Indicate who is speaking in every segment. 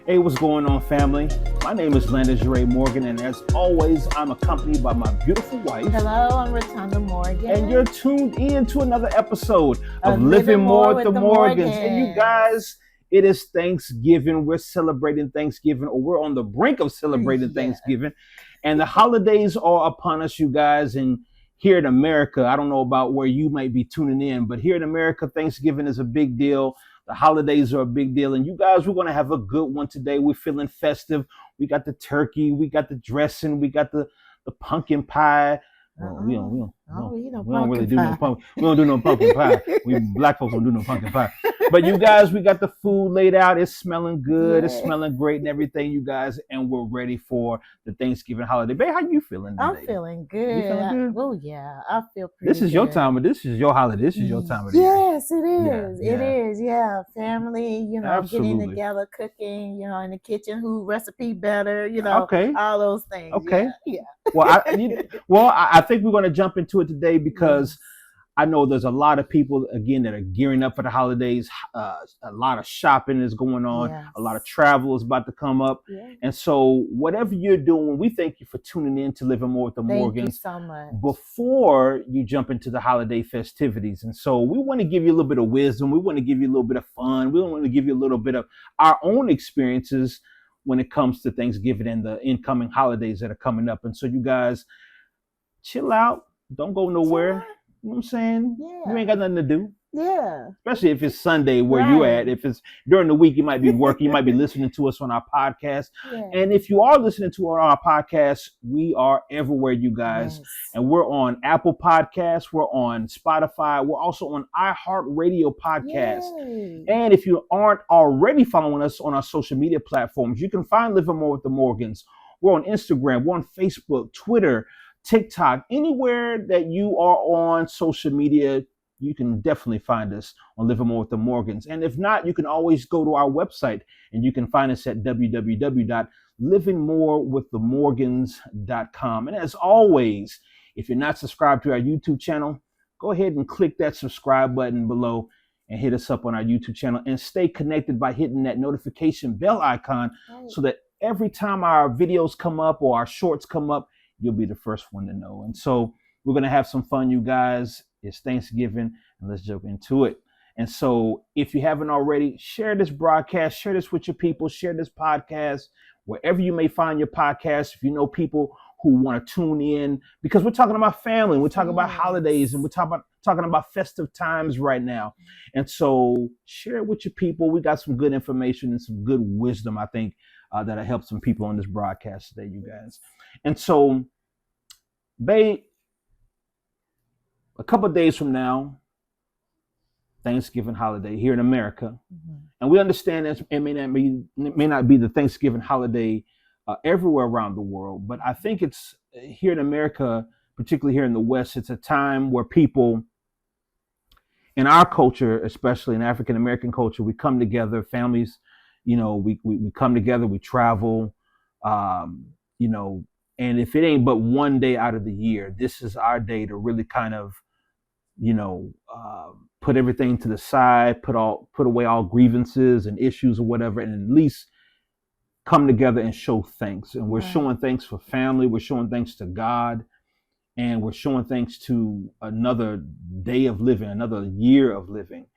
Speaker 1: Hey, what's going on, family? My name is Landis Ray Morgan, and as always, I'm accompanied by my beautiful wife.
Speaker 2: Hello, I'm Rotunda Morgan.
Speaker 1: And you're tuned in to another episode of
Speaker 2: Living More
Speaker 1: with
Speaker 2: with
Speaker 1: the
Speaker 2: the
Speaker 1: Morgans. And you
Speaker 2: Morgans.
Speaker 1: guys, it is Thanksgiving. We're celebrating Thanksgiving, or we're on the brink of celebrating
Speaker 2: Yeah.
Speaker 1: Thanksgiving. And the holidays are upon us, you guys. And here in America, I don't know about where you might be tuning in, but here in America, Thanksgiving is a big deal. The holidays are a big deal. And you guys, we're going to have a good one today. We're feeling festive. We got the turkey, we got the dressing, we got the pumpkin pie. Well, we don't really do no pumpkin. We don't do no pumpkin pie. We black folks don't do no pumpkin pie. But you guys, we got the food laid out. It's smelling good. It's smelling great and everything, you guys. And we're ready for the Thanksgiving holiday. Babe, how you feeling today?
Speaker 2: I'm feeling good.
Speaker 1: You feeling good?
Speaker 2: Oh yeah, I feel pretty.
Speaker 1: This is your time. This is your holiday. This is your time of the year.
Speaker 2: Yes, it is.
Speaker 1: Yeah.
Speaker 2: It is. Yeah, family.
Speaker 1: Absolutely.
Speaker 2: Getting together, cooking. In the kitchen. Who recipe better?
Speaker 1: Okay.
Speaker 2: All those things.
Speaker 1: Okay.
Speaker 2: Yeah.
Speaker 1: Well, I think we're going to jump into it today because I know there's a lot of people, again, that are gearing up for the holidays. A lot of shopping is going on.
Speaker 2: Yes.
Speaker 1: A lot of travel is about to come up.
Speaker 2: Yeah.
Speaker 1: And so whatever you're doing, we thank you for tuning in to Living More with the Morgans.
Speaker 2: Thank you so much.
Speaker 1: Before you jump into the holiday festivities. And so we want to give you a little bit of wisdom. We want to give you a little bit of fun. We want to give you a little bit of our own experiences when it comes to Thanksgiving and the incoming holidays that are coming up. And so you guys chill out. Don't go nowhere. You know what I'm saying?
Speaker 2: Yeah.
Speaker 1: You ain't got nothing to do.
Speaker 2: Yeah.
Speaker 1: Especially if it's Sunday where you at. If it's during the week, you might be working. You might be listening to us on our podcast.
Speaker 2: Yeah.
Speaker 1: And if you are listening to our podcast, we are everywhere, you guys.
Speaker 2: Yes.
Speaker 1: And we're on Apple Podcasts. We're on Spotify. We're also on iHeartRadio Podcast.
Speaker 2: Yay.
Speaker 1: And if you aren't already following us on our social media platforms, you can find Living More with the Morgans. We're on Instagram. We're on Facebook, Twitter, TikTok, anywhere that you are on social media. You can definitely find us on Living More with the Morgans. And if not, you can always go to our website and you can find us at www.livingmorewiththemorgans.com. And as always, if you're not subscribed to our YouTube channel, go ahead and click that subscribe button below and hit us up on our YouTube channel and stay connected by hitting that notification bell icon so that every time our videos come up or our shorts come up, you'll be the first one to know. And so we're going to have some fun, you guys. It's Thanksgiving, and let's jump into it. And so if you haven't already, share this broadcast, share this with your people, share this podcast, wherever you may find your podcast. If you know people who want to tune in, because we're talking about family, we're talking about holidays, and we're talking about festive times right now. And so share it with your people. We got some good information and some good wisdom, I think, that'll help some people on this broadcast today, you guys. And so, babe, a couple of days from now, Thanksgiving holiday here in America, and we understand that it may not be the Thanksgiving holiday everywhere around the world, but I think it's here in America, particularly here in the West. It's a time where people, in our culture, especially in African American culture, we come together, families. We come together, we travel, and if it ain't but one day out of the year, this is our day to really kind of put everything to the side, put away all grievances and issues or whatever, and at least come together and show thanks. And we're showing thanks for family. We're showing thanks to God, and we're showing thanks to another day of living, another year of living.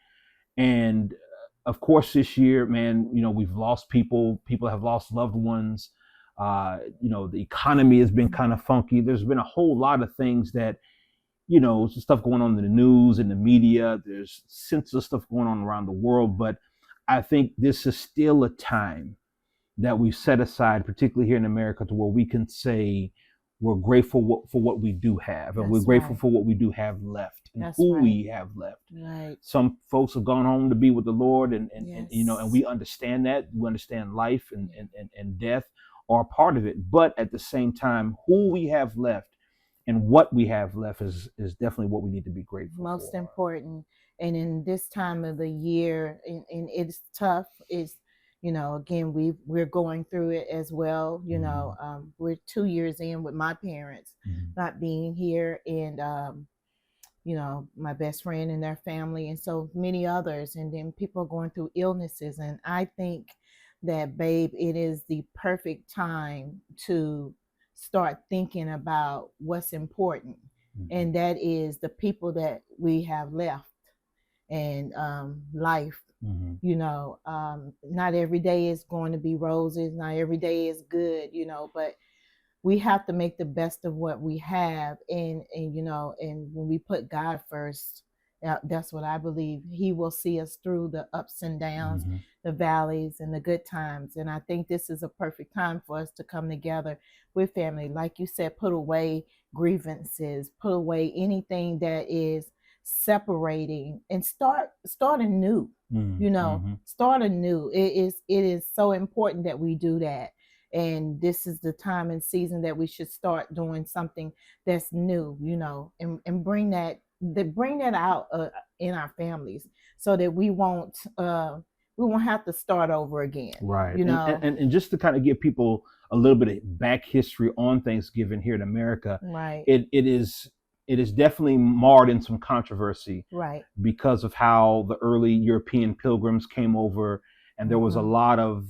Speaker 1: And of course, this year, man, we've lost people. People have lost loved ones. The economy has been kind of funky. There's been a whole lot of things that some stuff going on in the news and the media. There's senseless stuff going on around the world. But I think this is still a time that we set aside, particularly here in America, to where we can say we're grateful for what we do have. And we're grateful for what we do have left and we have left.
Speaker 2: Right.
Speaker 1: Some folks have gone home to be with the Lord and we understand that. We understand life and death are a part of it. But at the same time, who we have left and what we have left is definitely what we need to be grateful for.
Speaker 2: Most important. And in this time of the year, and it's tough, it's, again, we're going through it as well. We're 2 years in with my parents not being here, and my best friend and their family, and so many others. And then people are going through illnesses. And I think that, babe, it is the perfect time to start thinking about what's important, and that is the people that we have left, and life.
Speaker 1: Mm-hmm.
Speaker 2: Not every day is going to be roses, not every day is good, but we have to make the best of what we have, and when we put God first, that's what I believe. He will see us through the ups and downs,
Speaker 1: Mm-hmm.
Speaker 2: the valleys and the good times. And I think this is a perfect time for us to come together with family, like you said, put away grievances, put away anything that is separating, and start anew.
Speaker 1: Mm-hmm.
Speaker 2: Start anew. It is so important that we do that, and this is the time and season that we should start doing something that's new, and bring that out in our families, so that we won't have to start over again.
Speaker 1: Right. And just to kind of give people a little bit of back history on Thanksgiving here in America,
Speaker 2: Right.
Speaker 1: it is definitely marred in some controversy
Speaker 2: Right.
Speaker 1: because of how the early European pilgrims came over, and there was a lot of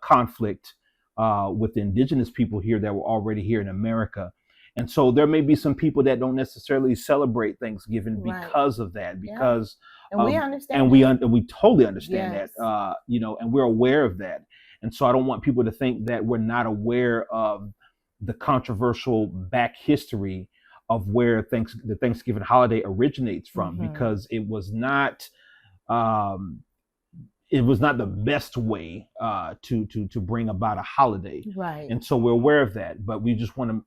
Speaker 1: conflict with the indigenous people here that were already here in America. And so there may be some people that don't necessarily celebrate Thanksgiving
Speaker 2: Right.
Speaker 1: because of that, because
Speaker 2: And we understand
Speaker 1: and we totally understand
Speaker 2: Yes.
Speaker 1: that, and we're aware of that. And so I don't want people to think that we're not aware of the controversial back history of where the Thanksgiving holiday originates from, because um, it was not the best way to bring about a holiday.
Speaker 2: Right.
Speaker 1: And so we're aware of that, but we just want to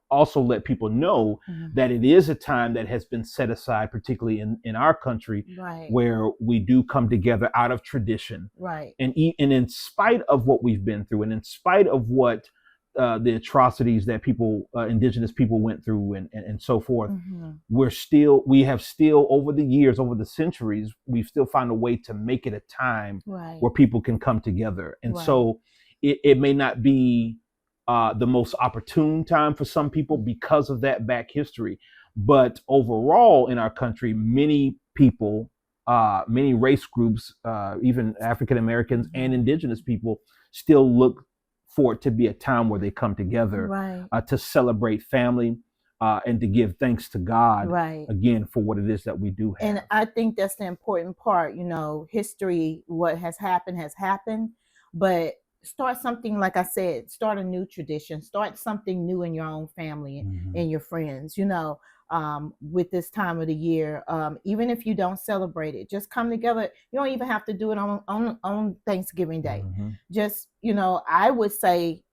Speaker 1: also let people know that it is a time that has been set aside, particularly in our country,
Speaker 2: Right.
Speaker 1: where we do come together out of tradition.
Speaker 2: Right.
Speaker 1: And in spite of what we've been through, and in spite of what the atrocities that indigenous people went through, and so forth, we have still over the years, over the centuries, we've still found a way to make it a time
Speaker 2: Right.
Speaker 1: where people can come together. And
Speaker 2: Right.
Speaker 1: so it may not be the most opportune time for some people because of that back history, but overall in our country, many people, many race groups, even African Americans and indigenous people, still look for it to be a time where they come together,
Speaker 2: Right.
Speaker 1: to celebrate family, and to give thanks to God,
Speaker 2: Right.
Speaker 1: again, for what it is that we do have.
Speaker 2: And I think that's the important part. History, what has happened, but start something, like I said, start a new tradition, start something new in your own family and your friends, with this time of the year. Even if you don't celebrate it, just come together. You don't even have to do it on Thanksgiving Day. Just, I would say,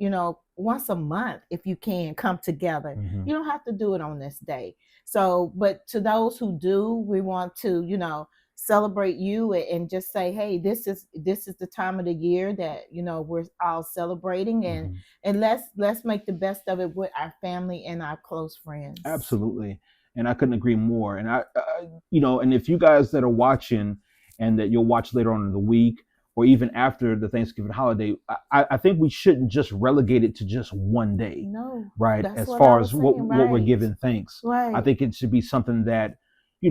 Speaker 2: once a month, if you can, come together. You don't have to do it on this day. So, but to those who do, we want to, celebrate you and just say, hey, this is the time of the year that, we're all celebrating, and let's make the best of it with our family and our close friends.
Speaker 1: Absolutely. And I couldn't agree more. And and if you guys that are watching and that you'll watch later on in the week, or even after the Thanksgiving holiday, I think we shouldn't just relegate it to just one day.
Speaker 2: No.
Speaker 1: Right.
Speaker 2: That's
Speaker 1: As
Speaker 2: what
Speaker 1: far
Speaker 2: I was
Speaker 1: as what
Speaker 2: saying,
Speaker 1: we're
Speaker 2: right.
Speaker 1: giving thanks.
Speaker 2: Right.
Speaker 1: I think it should be something that,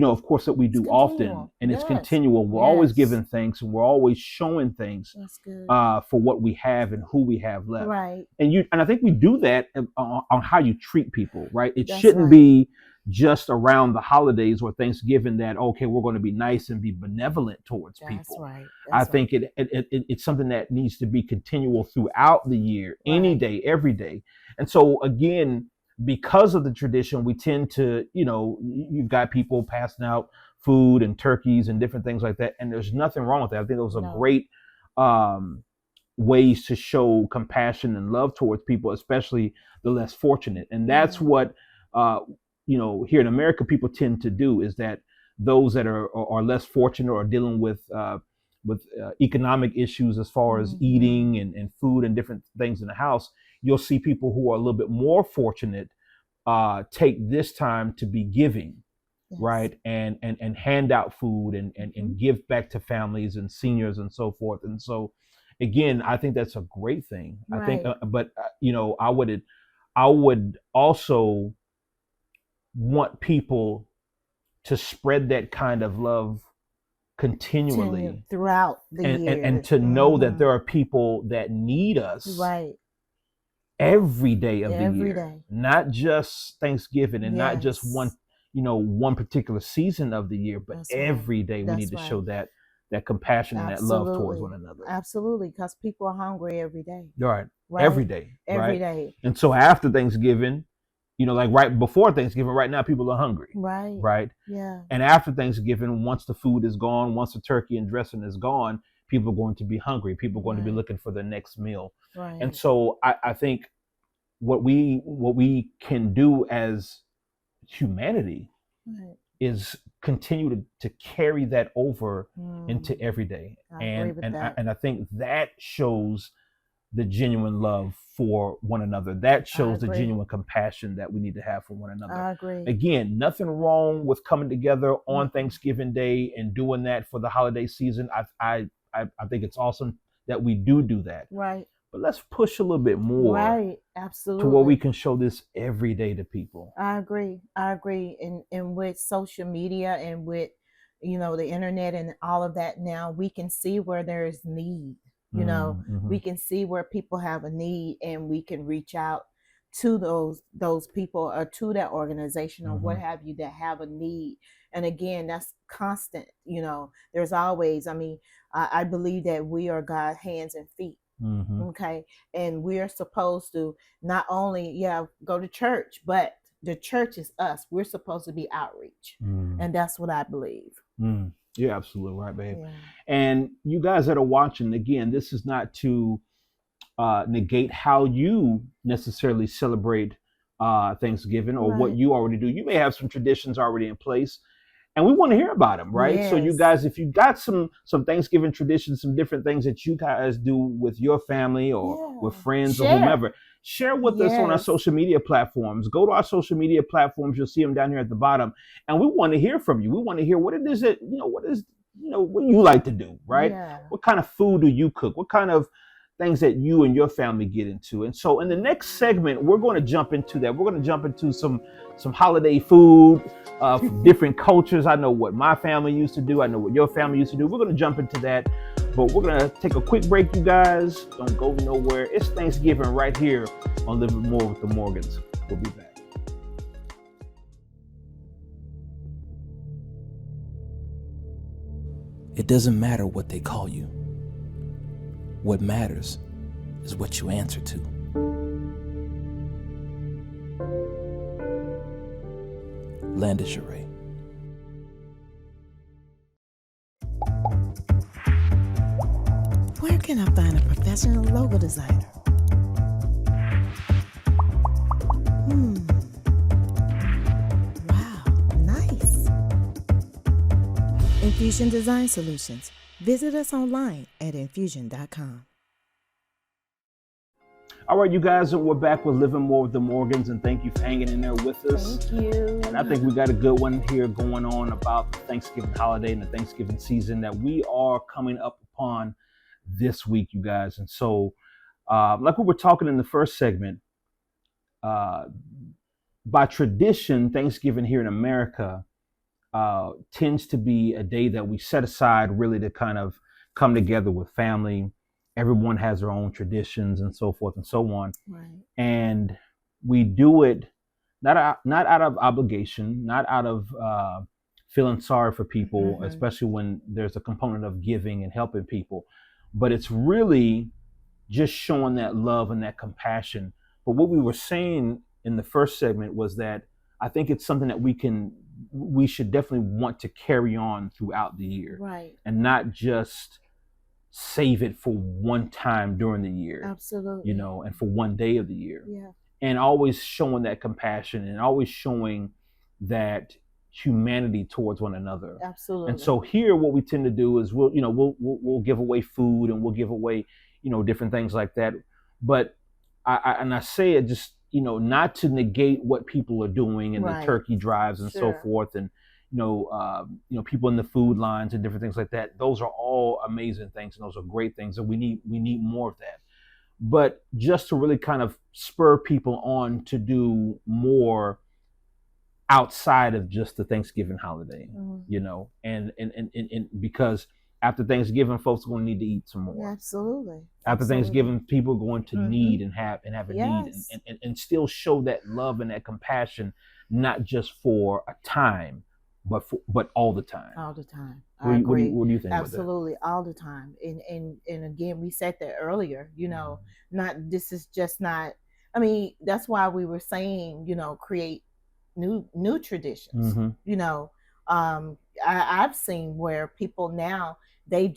Speaker 1: of course, that we do often,
Speaker 2: continual.
Speaker 1: and it's
Speaker 2: Yes.
Speaker 1: continual. We're always
Speaker 2: Yes.
Speaker 1: giving thanks, and we're always showing thanks
Speaker 2: That's good.
Speaker 1: for what we have and who we have left.
Speaker 2: Right.
Speaker 1: And I think we do that on how you treat people, right? It
Speaker 2: That's
Speaker 1: shouldn't
Speaker 2: right.
Speaker 1: be just around the holidays or Thanksgiving that, okay, we're going to be nice and be benevolent towards
Speaker 2: That's
Speaker 1: people.
Speaker 2: right.
Speaker 1: I
Speaker 2: That's
Speaker 1: think it's something that needs to be continual throughout the year, any
Speaker 2: Right.
Speaker 1: day, every day. And so again, because of the tradition, we tend to, you've got people passing out food and turkeys and different things like that, and there's nothing wrong with that. I think those are
Speaker 2: No.
Speaker 1: great ways to show compassion and love towards people, especially the less fortunate. And that's
Speaker 2: Yeah.
Speaker 1: what here in America people tend to do, is that those that are less fortunate or dealing with economic issues as far as eating and food and different things in the house, you'll see people who are a little bit more fortunate take this time to be giving.
Speaker 2: Yes.
Speaker 1: Right, and hand out food and give back to families and seniors and so forth. And so again, I think that's a great thing.
Speaker 2: Right.
Speaker 1: I think but I would also want people to spread that kind of love continually,
Speaker 2: throughout the year.
Speaker 1: And to know that there are people that need us
Speaker 2: right
Speaker 1: every day of the
Speaker 2: every
Speaker 1: year,
Speaker 2: day.
Speaker 1: not just Thanksgiving and not just
Speaker 2: Yes.
Speaker 1: one particular season of the year, but
Speaker 2: That's right.
Speaker 1: every day we
Speaker 2: That's
Speaker 1: need to show
Speaker 2: right.
Speaker 1: that compassion and that love towards
Speaker 2: Absolutely.
Speaker 1: one another.
Speaker 2: Absolutely, because people are hungry every day.
Speaker 1: Right.
Speaker 2: Right.
Speaker 1: Every day.
Speaker 2: Every
Speaker 1: right?
Speaker 2: day.
Speaker 1: And so after Thanksgiving, like right before Thanksgiving, right now people are hungry.
Speaker 2: Right.
Speaker 1: Right.
Speaker 2: Yeah.
Speaker 1: And after Thanksgiving, once the food is gone, once the turkey and dressing is gone, people are going to be hungry. People are going to be
Speaker 2: Right.
Speaker 1: looking for the next meal.
Speaker 2: Right.
Speaker 1: And so I think what we can do as humanity
Speaker 2: Right.
Speaker 1: is continue to carry that over into
Speaker 2: Mm.
Speaker 1: every day.
Speaker 2: I agree with that.
Speaker 1: I think that shows the genuine love for one another. That shows the
Speaker 2: agree.
Speaker 1: genuine compassion that we need to have for one another.
Speaker 2: I agree.
Speaker 1: Again, nothing wrong with coming together on
Speaker 2: Mhm.
Speaker 1: Thanksgiving Day and doing that for the holiday season. I think it's awesome that we do that.
Speaker 2: Right.
Speaker 1: But let's push a little bit more
Speaker 2: Right.
Speaker 1: to
Speaker 2: Absolutely.
Speaker 1: where we can show this every day to people.
Speaker 2: I agree. I agree. And with social media and with, the internet and all of that now, we can see where there is need.
Speaker 1: Mm-hmm.
Speaker 2: We can see where people have a need, and we can reach out to those people or to that organization or what have you that have a need. And again, that's constant. There's always, I believe that we are God's hands and feet.
Speaker 1: Mm-hmm.
Speaker 2: Okay. And we are supposed to not only, go to church, but the church is us. We're supposed to be outreach. And that's what I believe.
Speaker 1: You're absolutely right, babe.
Speaker 2: Yeah.
Speaker 1: And you guys that are watching, again, this is not to negate how you necessarily celebrate Thanksgiving or what
Speaker 2: Right.
Speaker 1: you already do. You may have some traditions already in place, and we want to hear about them, right? So you
Speaker 2: Yes.
Speaker 1: guys, if you got some Thanksgiving traditions, some different things that you guys do with your family or with friends or whomever, share with us on our
Speaker 2: Yes.
Speaker 1: social media platforms. Go to our social media platforms. You'll see them down here at the bottom. And we want to hear from you. We want to hear what it is that, what you like to do, right?
Speaker 2: Yeah.
Speaker 1: What kind of food do you cook? What kind of things that you and your family get into? And so in the next segment, we're going to jump into that. We're going to jump into some holiday food from different cultures. I know what my family used to do. I know what your family used to do. We're going to jump into that, but we're going to take a quick break, you guys. Don't go nowhere. It's Thanksgiving right here on Living More with the Morgans. We'll be back.
Speaker 3: It doesn't matter what they call you. What matters is what you answer to. Landis Sheree.
Speaker 2: Where can I find a professional logo designer? Wow, nice. Infusion Design Solutions. Visit us online at infusion.com.
Speaker 1: All right, you guys, and we're back with Living More with the Morgans, and thank you for hanging in there with us.
Speaker 2: Thank you.
Speaker 1: And I think we got a good one here going on about the Thanksgiving holiday and the Thanksgiving season that we are coming up upon this week, you guys. And so, like we were talking in the first segment, by tradition, Thanksgiving here in America tends to be a day that we set aside really to kind of come together with family. Everyone has their own traditions and so forth and so on.
Speaker 2: Right.
Speaker 1: And we do it not out of obligation, not out of feeling sorry for people, especially when there's a component of giving and helping people, but it's really just showing that love and that compassion. But what we were saying in the first segment was that I think it's something that we should definitely want to carry on throughout the year.
Speaker 2: Right.
Speaker 1: And not just save it for one time during the year.
Speaker 2: Absolutely.
Speaker 1: And for one day of the year.
Speaker 2: Yeah.
Speaker 1: And always showing that compassion and always showing that humanity towards one another.
Speaker 2: Absolutely.
Speaker 1: And so here, what we tend to do is we'll give away food and we'll give away, different things like that. But I say it just, not to negate what people are doing and the turkey drives and so forth, and people in the food lines and different things like that. Those are all amazing things, and those are great things, and we need more of that. But just to really kind of spur people on to do more, outside of just the Thanksgiving holiday,
Speaker 2: Mhm.
Speaker 1: you know, and because after Thanksgiving, folks are going to need to eat some more.
Speaker 2: Absolutely.
Speaker 1: After
Speaker 2: Absolutely.
Speaker 1: Thanksgiving, people are going to
Speaker 2: Mhm.
Speaker 1: need and have a need,
Speaker 2: Yes.
Speaker 1: and still show that love and that compassion, not just for a time, but all the time.
Speaker 2: All the time.
Speaker 1: What
Speaker 2: I
Speaker 1: do you, what do you,
Speaker 2: agree.
Speaker 1: what do you think
Speaker 2: Absolutely, all the time. And again, we said that earlier. You know, not this is just not. I mean, that's why we were saying, you know, create new traditions.
Speaker 1: Mm-hmm.
Speaker 2: You know, I've seen where people now they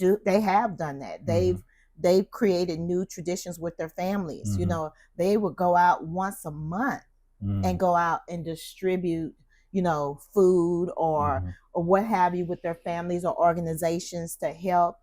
Speaker 2: have done that. They've created new traditions with their families. You
Speaker 1: Mhm.
Speaker 2: know, they would go out once a month and go out and distribute, you know, food or what have you with their families or organizations to help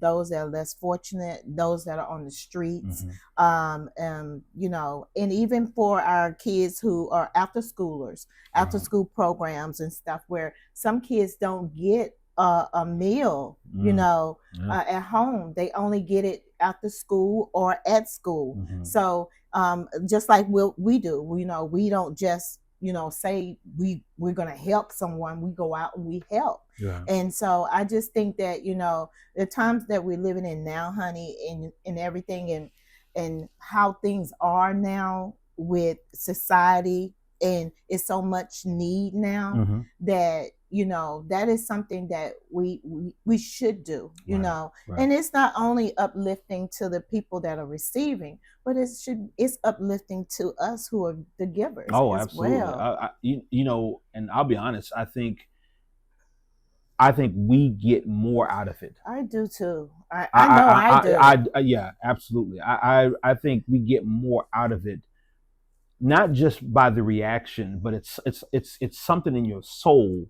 Speaker 2: those that are less fortunate, those that are on the streets, you know, and even for our kids who are after schoolers, after school programs and stuff, where some kids don't get a meal, you know, at home. They only get it after school or at school. So just like we do, you know, we don't just, you know, say we're going to help someone. We go out and we help.
Speaker 1: Yeah.
Speaker 2: And so I just think that, you know, the times that we're living in now, honey, and everything and how things are now with society, and it's so much need now that, you know, that is something that we should do, you know. And it's not only uplifting to the people that are receiving, but it's uplifting to us who are the givers.
Speaker 1: Oh,
Speaker 2: as
Speaker 1: absolutely.
Speaker 2: Well.
Speaker 1: You know, and I'll be honest, I think we get more out of it.
Speaker 2: I do too. I do.
Speaker 1: Yeah, absolutely. I think we get more out of it, not just by the reaction, but it's something in your soul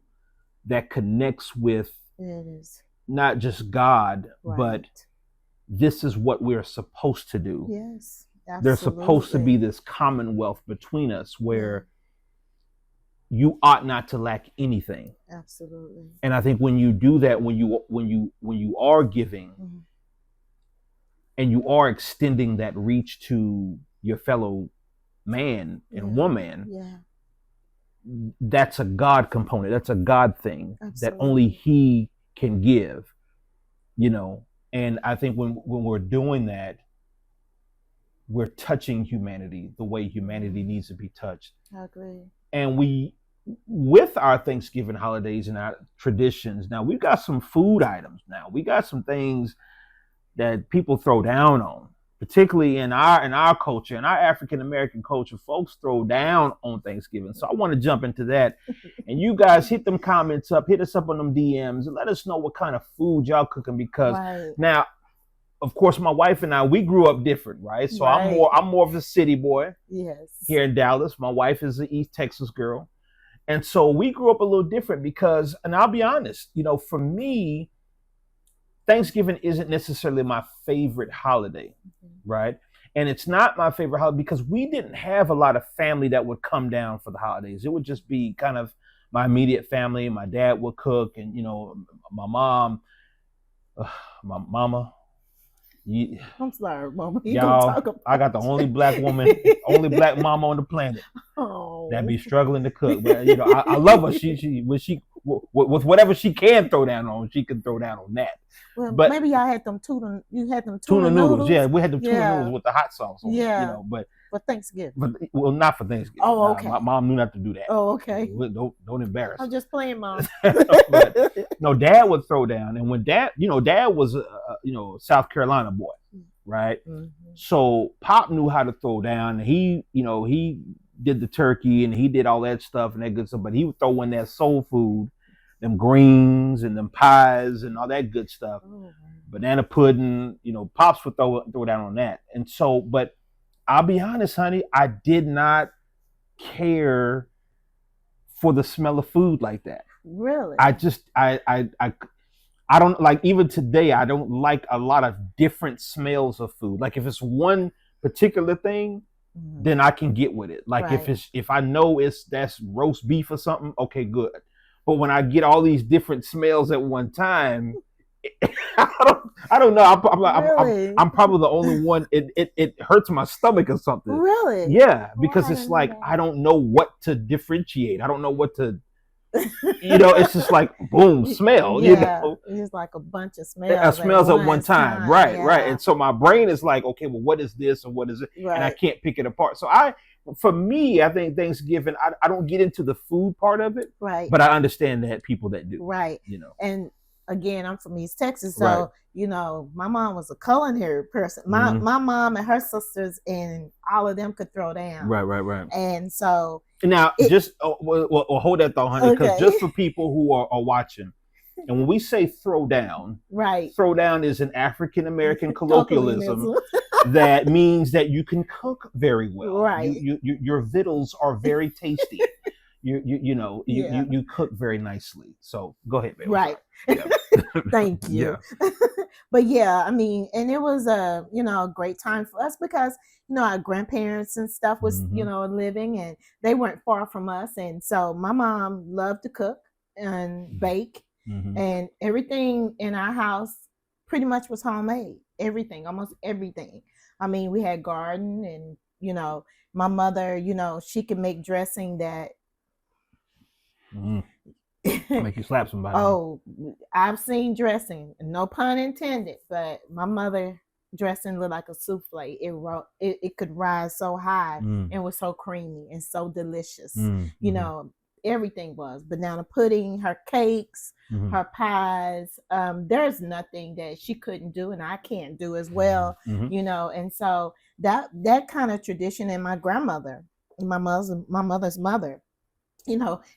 Speaker 1: that connects with
Speaker 2: It is.
Speaker 1: not just God,
Speaker 2: Right.
Speaker 1: but this is what we're supposed to do.
Speaker 2: Yes. Absolutely.
Speaker 1: There's supposed to be this commonwealth between us where you ought not to lack anything.
Speaker 2: Absolutely.
Speaker 1: And I think when you do that, when you are giving and you are extending that reach to your fellow man and woman, that's a God component. That's a God thing that only He can give, you know. And I think when we're doing that, we're touching humanity the way humanity needs to be touched.
Speaker 2: I agree.
Speaker 1: And with our Thanksgiving holidays and our traditions, now we've got some food items. Now we got some things that people throw down on, particularly in our culture, in our African American culture. Folks throw down on Thanksgiving. So I want to jump into that. And you guys hit them comments up, hit us up on them DMs, and let us know what kind of food y'all cooking, because now, of course, my wife and I, we grew up different, right? So I'm more of a city boy.
Speaker 2: Yes.
Speaker 1: Here in Dallas. My wife is an East Texas girl. And so we grew up a little different because, and I'll be honest, you know, for me, Thanksgiving isn't necessarily my favorite holiday, right? And it's not my favorite holiday because we didn't have a lot of family that would come down for the holidays. It would just be kind of my immediate family. My dad would cook, and, you know, my mom, my mama.
Speaker 2: I'm sorry, Mama.
Speaker 1: Y'all, I got the only black woman, only black mama on the planet that be struggling to cook. But, you know, I love her. She with whatever she can throw down on, she can throw down on that.
Speaker 2: Well, but maybe y'all had them tuna. You had them
Speaker 1: tuna noodles. Yeah, we had them tuna noodles with the hot sauce on.
Speaker 2: Yeah,
Speaker 1: you know, but
Speaker 2: for Thanksgiving.
Speaker 1: Well, not for Thanksgiving.
Speaker 2: Oh, okay.
Speaker 1: My mom knew not to do that.
Speaker 2: Oh, okay.
Speaker 1: Don't embarrass.
Speaker 2: I'm just playing, Mom.
Speaker 1: But, no, Dad would throw down, and when Dad was a South Carolina boy, right? So Pop knew how to throw down. He did the turkey and he did all that stuff and that good stuff, but he would throw in that soul food, them greens and them pies and all that good stuff. Banana pudding, Pops would throw down on that. And so, but I'll be honest, honey, I did not care for the smell of food like that.
Speaker 2: Really?
Speaker 1: I don't like, even today, I don't like a lot of different smells of food. Like if it's one particular thing, then I can get with it. Like if I know that's roast beef or something, okay, good. But when I get all these different smells at one time, I don't know.
Speaker 2: Really?
Speaker 1: I'm probably the only one. It hurts my stomach or something.
Speaker 2: Really?
Speaker 1: Yeah,
Speaker 2: Oh,
Speaker 1: because
Speaker 2: I
Speaker 1: it's
Speaker 2: didn't
Speaker 1: like
Speaker 2: know
Speaker 1: I don't know what to differentiate. I don't know what to, it's just like boom,
Speaker 2: that.
Speaker 1: smell.
Speaker 2: Yeah, it's like a bunch of
Speaker 1: It
Speaker 2: smells at
Speaker 1: smells at one
Speaker 2: one
Speaker 1: time.
Speaker 2: time.
Speaker 1: Right.
Speaker 2: Yeah,
Speaker 1: And so my brain is like, okay, well, what is this and what is it? And I
Speaker 2: right,
Speaker 1: can't pick it apart. So for me, I think Thanksgiving, I don't get into the food part of it,
Speaker 2: right,
Speaker 1: but I understand that people that do,
Speaker 2: right.
Speaker 1: you know.
Speaker 2: And again, I'm from East Texas,
Speaker 1: Right.
Speaker 2: so my mom was a culinary person. My
Speaker 1: Mhm.
Speaker 2: my mom and her sisters and all of them could throw down,
Speaker 1: Right.
Speaker 2: and so
Speaker 1: Now,
Speaker 2: it
Speaker 1: just hold that thought, honey, because
Speaker 2: okay,
Speaker 1: just for people who are watching, and when we say
Speaker 2: right,
Speaker 1: throw down is an African American colloquialism
Speaker 2: colloquialism,
Speaker 1: that means that you can cook very well.
Speaker 2: right,
Speaker 1: Your victuals are very tasty.
Speaker 2: yeah,
Speaker 1: You cook very nicely. So go ahead, babe. I'm
Speaker 2: right.
Speaker 1: sorry. Yeah.
Speaker 2: Thank you.
Speaker 1: Yeah.
Speaker 2: But yeah, I mean, and it was a great time for us because our grandparents and stuff was
Speaker 1: Mhm.
Speaker 2: living, and they weren't far from us, and so my mom loved to cook and bake,
Speaker 1: Mhm.
Speaker 2: and everything in our house pretty much was homemade. Everything, almost everything. I mean, we had garden, and my mother, she could make dressing that
Speaker 1: Mhm. Make you slap somebody.
Speaker 2: oh, I've seen dressing, no pun intended, but my mother dressing looked like a souffle. It could rise so high
Speaker 1: Mm.
Speaker 2: and was so creamy and so delicious.
Speaker 1: Mm.
Speaker 2: Everything was banana pudding, her cakes,
Speaker 1: Mhm.
Speaker 2: her pies. There's nothing that she couldn't do and I can't do as well.
Speaker 1: Mhm.
Speaker 2: And so that kind of tradition, and my grandmother, my mother's mother,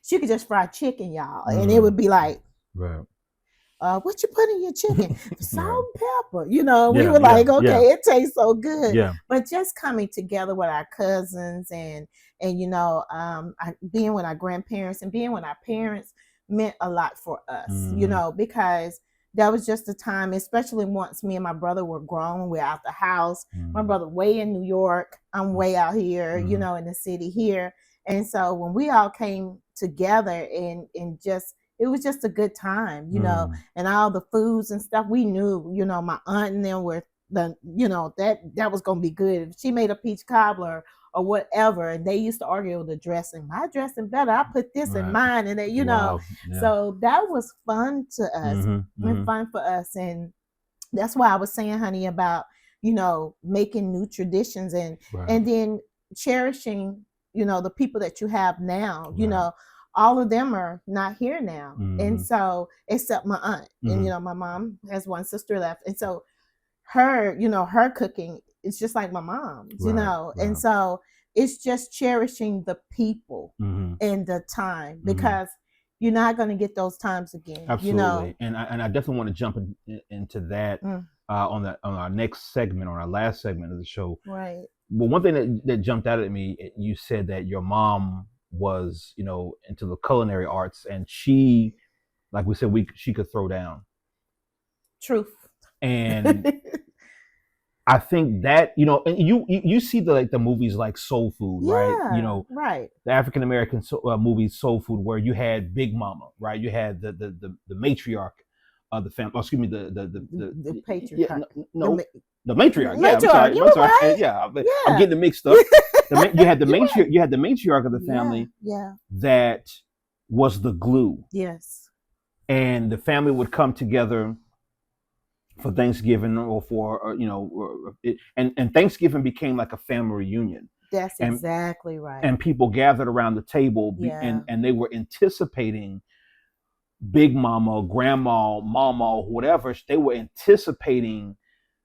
Speaker 2: she could just fry chicken, y'all, and it would be like,
Speaker 1: Right.
Speaker 2: what you put in your chicken? Salt
Speaker 1: Right.
Speaker 2: and pepper. We
Speaker 1: Yeah,
Speaker 2: were like,
Speaker 1: yeah,
Speaker 2: okay,
Speaker 1: yeah.
Speaker 2: it tastes so good.
Speaker 1: Yeah.
Speaker 2: But just coming together with our cousins and being with our grandparents and being with our parents meant a lot for us,
Speaker 1: Mhm.
Speaker 2: because that was just the time, especially once me and my brother were grown, we're out the house. My
Speaker 1: Mhm.
Speaker 2: brother way in New York, I'm way out here,
Speaker 1: Mhm.
Speaker 2: in the city here. And so when we all came together and just it was just a good time,
Speaker 1: Mm.
Speaker 2: and all the foods and stuff we knew, my aunt and them were that was gonna be good. If she made a peach cobbler or whatever, and they used to argue over the dressing. My dressing better. I put this in
Speaker 1: Right.
Speaker 2: mine, and then,
Speaker 1: Wow. Yeah.
Speaker 2: so that was fun to us
Speaker 1: Mhm.
Speaker 2: and
Speaker 1: Mhm.
Speaker 2: fun for us. And that's why I was saying, honey, about making new traditions
Speaker 1: Right.
Speaker 2: and then cherishing the people that you have now.
Speaker 1: Right.
Speaker 2: All of them are not here now, and
Speaker 1: Mhm.
Speaker 2: so except my aunt, and
Speaker 1: Mhm.
Speaker 2: my mom has one sister left, and so her cooking is just like my mom's,
Speaker 1: Right.
Speaker 2: and
Speaker 1: Right.
Speaker 2: so it's just cherishing the people
Speaker 1: Mhm.
Speaker 2: and the time,
Speaker 1: Mhm.
Speaker 2: because you're not going to get those times again.
Speaker 1: Absolutely. And I definitely want to jump into that
Speaker 2: Mm,
Speaker 1: on our next segment, on our last segment of the show.
Speaker 2: right.
Speaker 1: But one thing that jumped out at me, you said that your mom was, into the culinary arts, and she, like we said, she could throw down.
Speaker 2: Truth.
Speaker 1: And I think that, and you see the movies like Soul Food, right?
Speaker 2: Yeah, right.
Speaker 1: The African American movie Soul Food, where you had Big Mama, right? You had the matriarch of the family. Oh, excuse me,
Speaker 2: The
Speaker 1: yeah,
Speaker 2: patriarch.
Speaker 1: no, the matriarch. Yeah,
Speaker 2: Matriarch, you
Speaker 1: I'm sorry.
Speaker 2: right.
Speaker 1: Yeah, I'm
Speaker 2: Yeah.
Speaker 1: getting it mixed up. You had the
Speaker 2: You right.
Speaker 1: matriarch. You had the matriarch of the family
Speaker 2: Yeah.
Speaker 1: that was the glue,
Speaker 2: Yes.
Speaker 1: and the family would come together for Thanksgiving or for and Thanksgiving became like a family reunion.
Speaker 2: That's
Speaker 1: And
Speaker 2: exactly right.
Speaker 1: and people gathered around the table
Speaker 2: Yeah.
Speaker 1: and they were anticipating Big Mama, Grandma, Mama, whatever. They were anticipating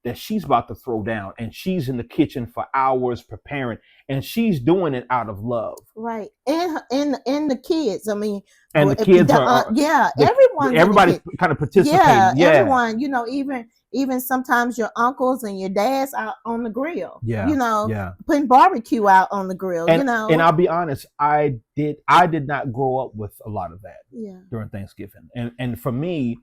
Speaker 1: that she's about to throw down, and she's in the kitchen for hours preparing, and she's doing it out of love.
Speaker 2: Right. And the kids. I mean,
Speaker 1: And the kids are
Speaker 2: yeah,
Speaker 1: the-
Speaker 2: everyone's
Speaker 1: everybody's kind of participating.
Speaker 2: yeah, everyone, even sometimes your uncles and your dads out on the grill.
Speaker 1: Yeah.
Speaker 2: Putting barbecue out on the grill,
Speaker 1: And I'll be honest, I did not grow up with a lot of that
Speaker 2: Yeah.
Speaker 1: during Thanksgiving. And for me,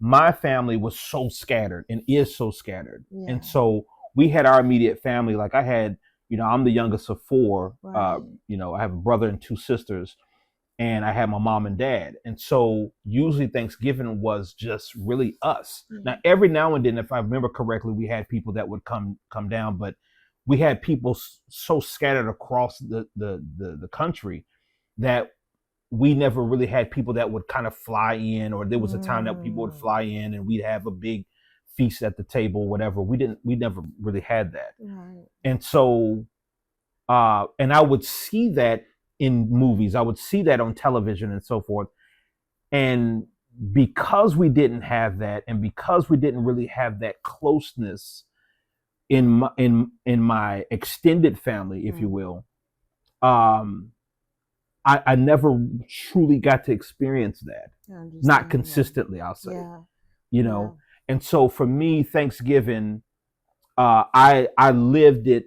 Speaker 1: my family was so scattered and is so scattered.
Speaker 2: Yeah.
Speaker 1: And so we had our immediate family. Like I had, I'm the youngest of four.
Speaker 2: Right.
Speaker 1: I have a brother and two sisters. and I had my mom and dad. And so usually Thanksgiving was just really us. Now, every now and then, if I remember correctly, we had people that would come down, but we had people so scattered across the country that we never really had people that would kind of fly in, or there was a time that people would fly in and we'd have a big feast at the table, whatever. We never really had that.
Speaker 2: Right.
Speaker 1: And so, and I would see that in movies, I would see that on television and so forth. And because we didn't have that, and because we didn't really have that closeness in my extended family, if you will, I never truly got to experience that. Not consistently, I'll say.
Speaker 2: Yeah.
Speaker 1: You know, and so for me, Thanksgiving, I lived it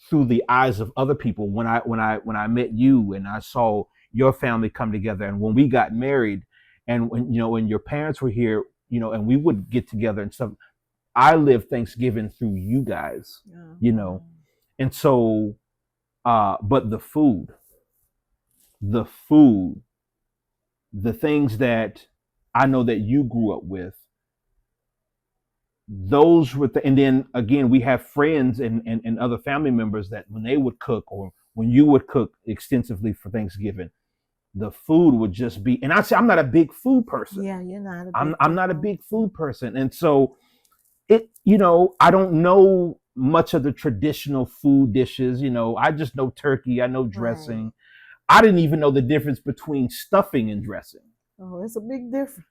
Speaker 1: through the eyes of other people. When I met you and I saw your family come together, and when we got married, and when your parents were here, and we would get together and stuff. I lived Thanksgiving through you guys, and so, but the food, the things that I know that you grew up with, those were and then again, we have friends and other family members that when they would cook, or when you would cook extensively for Thanksgiving, the food would just be, and I say I'm not a big food person.
Speaker 2: Yeah, you're not.
Speaker 1: I'm not a big food person, and so I don't know much of the traditional food dishes. I just know turkey. I know dressing. Right. I didn't even know the difference between stuffing and dressing.
Speaker 2: Oh, it's a big difference.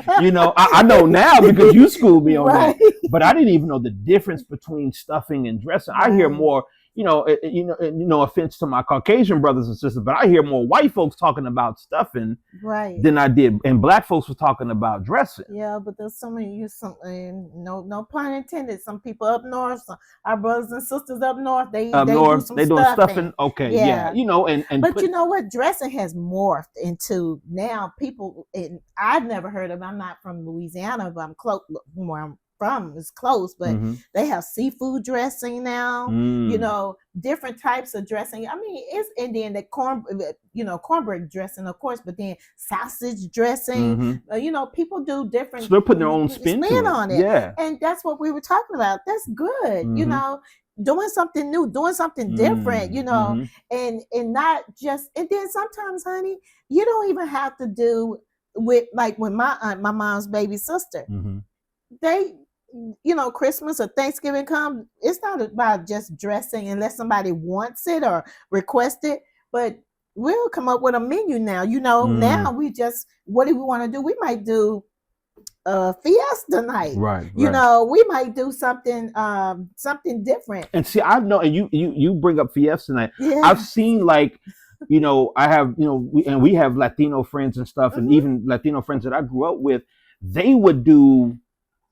Speaker 1: I know now because you schooled me on that, but I didn't even know the difference between stuffing and dressing. I hear more, no offense to my Caucasian brothers and sisters, but I hear more white folks talking about stuffing than I did, and black folks were talking about dressing.
Speaker 2: Yeah, but there's so many, no pun intended. Some people up north, our brothers and sisters up north, they do stuffing.
Speaker 1: Okay, yeah.
Speaker 2: But you know what? Dressing has morphed into now people, and I've never heard of. I'm not from Louisiana, but I'm close. Where I'm from is close, but they have seafood dressing now. Different types of dressing. I mean, and then the cornbread dressing, of course, but then sausage dressing. People do different.
Speaker 1: So they're putting their own spin
Speaker 2: on it.
Speaker 1: Yeah,
Speaker 2: and that's what we were talking about. That's good. Doing something new, doing something different. And not just. And then sometimes, honey, you don't even have to do with, like when my aunt, my mom's baby sister. They, Christmas or Thanksgiving comes, it's not about just dressing unless somebody wants it or request it, but we'll come up with a menu now. Now we just, what do we want to do? We might do a fiesta night.
Speaker 1: Right.
Speaker 2: We might do something different.
Speaker 1: And see, I know, and you bring up fiesta night.
Speaker 2: Yeah.
Speaker 1: I've seen, like, I have, we have Latino friends and stuff, and even Latino friends that I grew up with, they would do,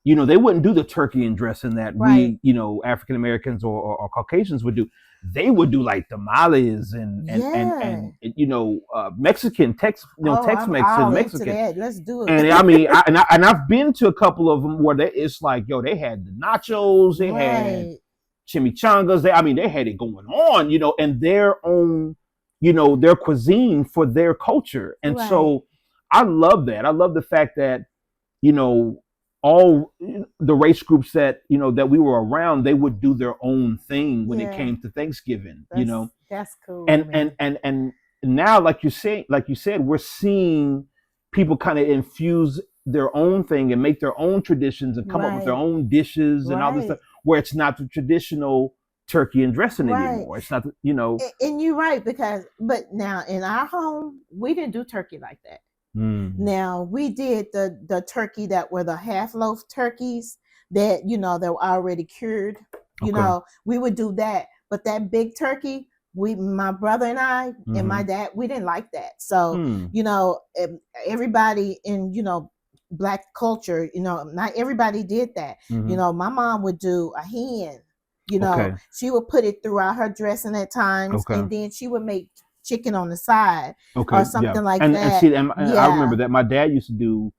Speaker 1: they wouldn't do the turkey and dressing that we, African Americans or Caucasians would do. They would do like tamales and Mexican Tex-Mex and Mexican.
Speaker 2: Let's do it.
Speaker 1: And I mean, I've been to a couple of them where it's like, they had the nachos, they had chimichangas. They had it going on, and their own, their cuisine for their culture. And so I love that. I love the fact that, all the race groups that that we were around, they would do their own thing when it came to Thanksgiving.
Speaker 2: That's cool.
Speaker 1: And now, like you said, we're seeing people kind of infuse their own thing and make their own traditions and come up with their own dishes and all this stuff, where it's not the traditional turkey and dressing anymore. It's not,
Speaker 2: And you're right, but now in our home, we didn't do turkey like that. Now we did the turkey that were the half loaf turkeys that they were already cured. We would do that, but that big turkey, my brother and I and my dad, we didn't like that. So everybody in Black culture, not everybody did that. My mom would do a hen. She would put it throughout her dressing at times, and then she would make chicken on the side or something like that.
Speaker 1: And see, I remember that my dad used to do.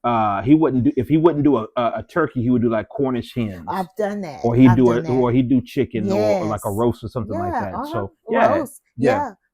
Speaker 1: If he wouldn't do a turkey, he would do like Cornish hens.
Speaker 2: I've done that.
Speaker 1: Or he'd do chicken or like a roast or something like that. So
Speaker 2: roast.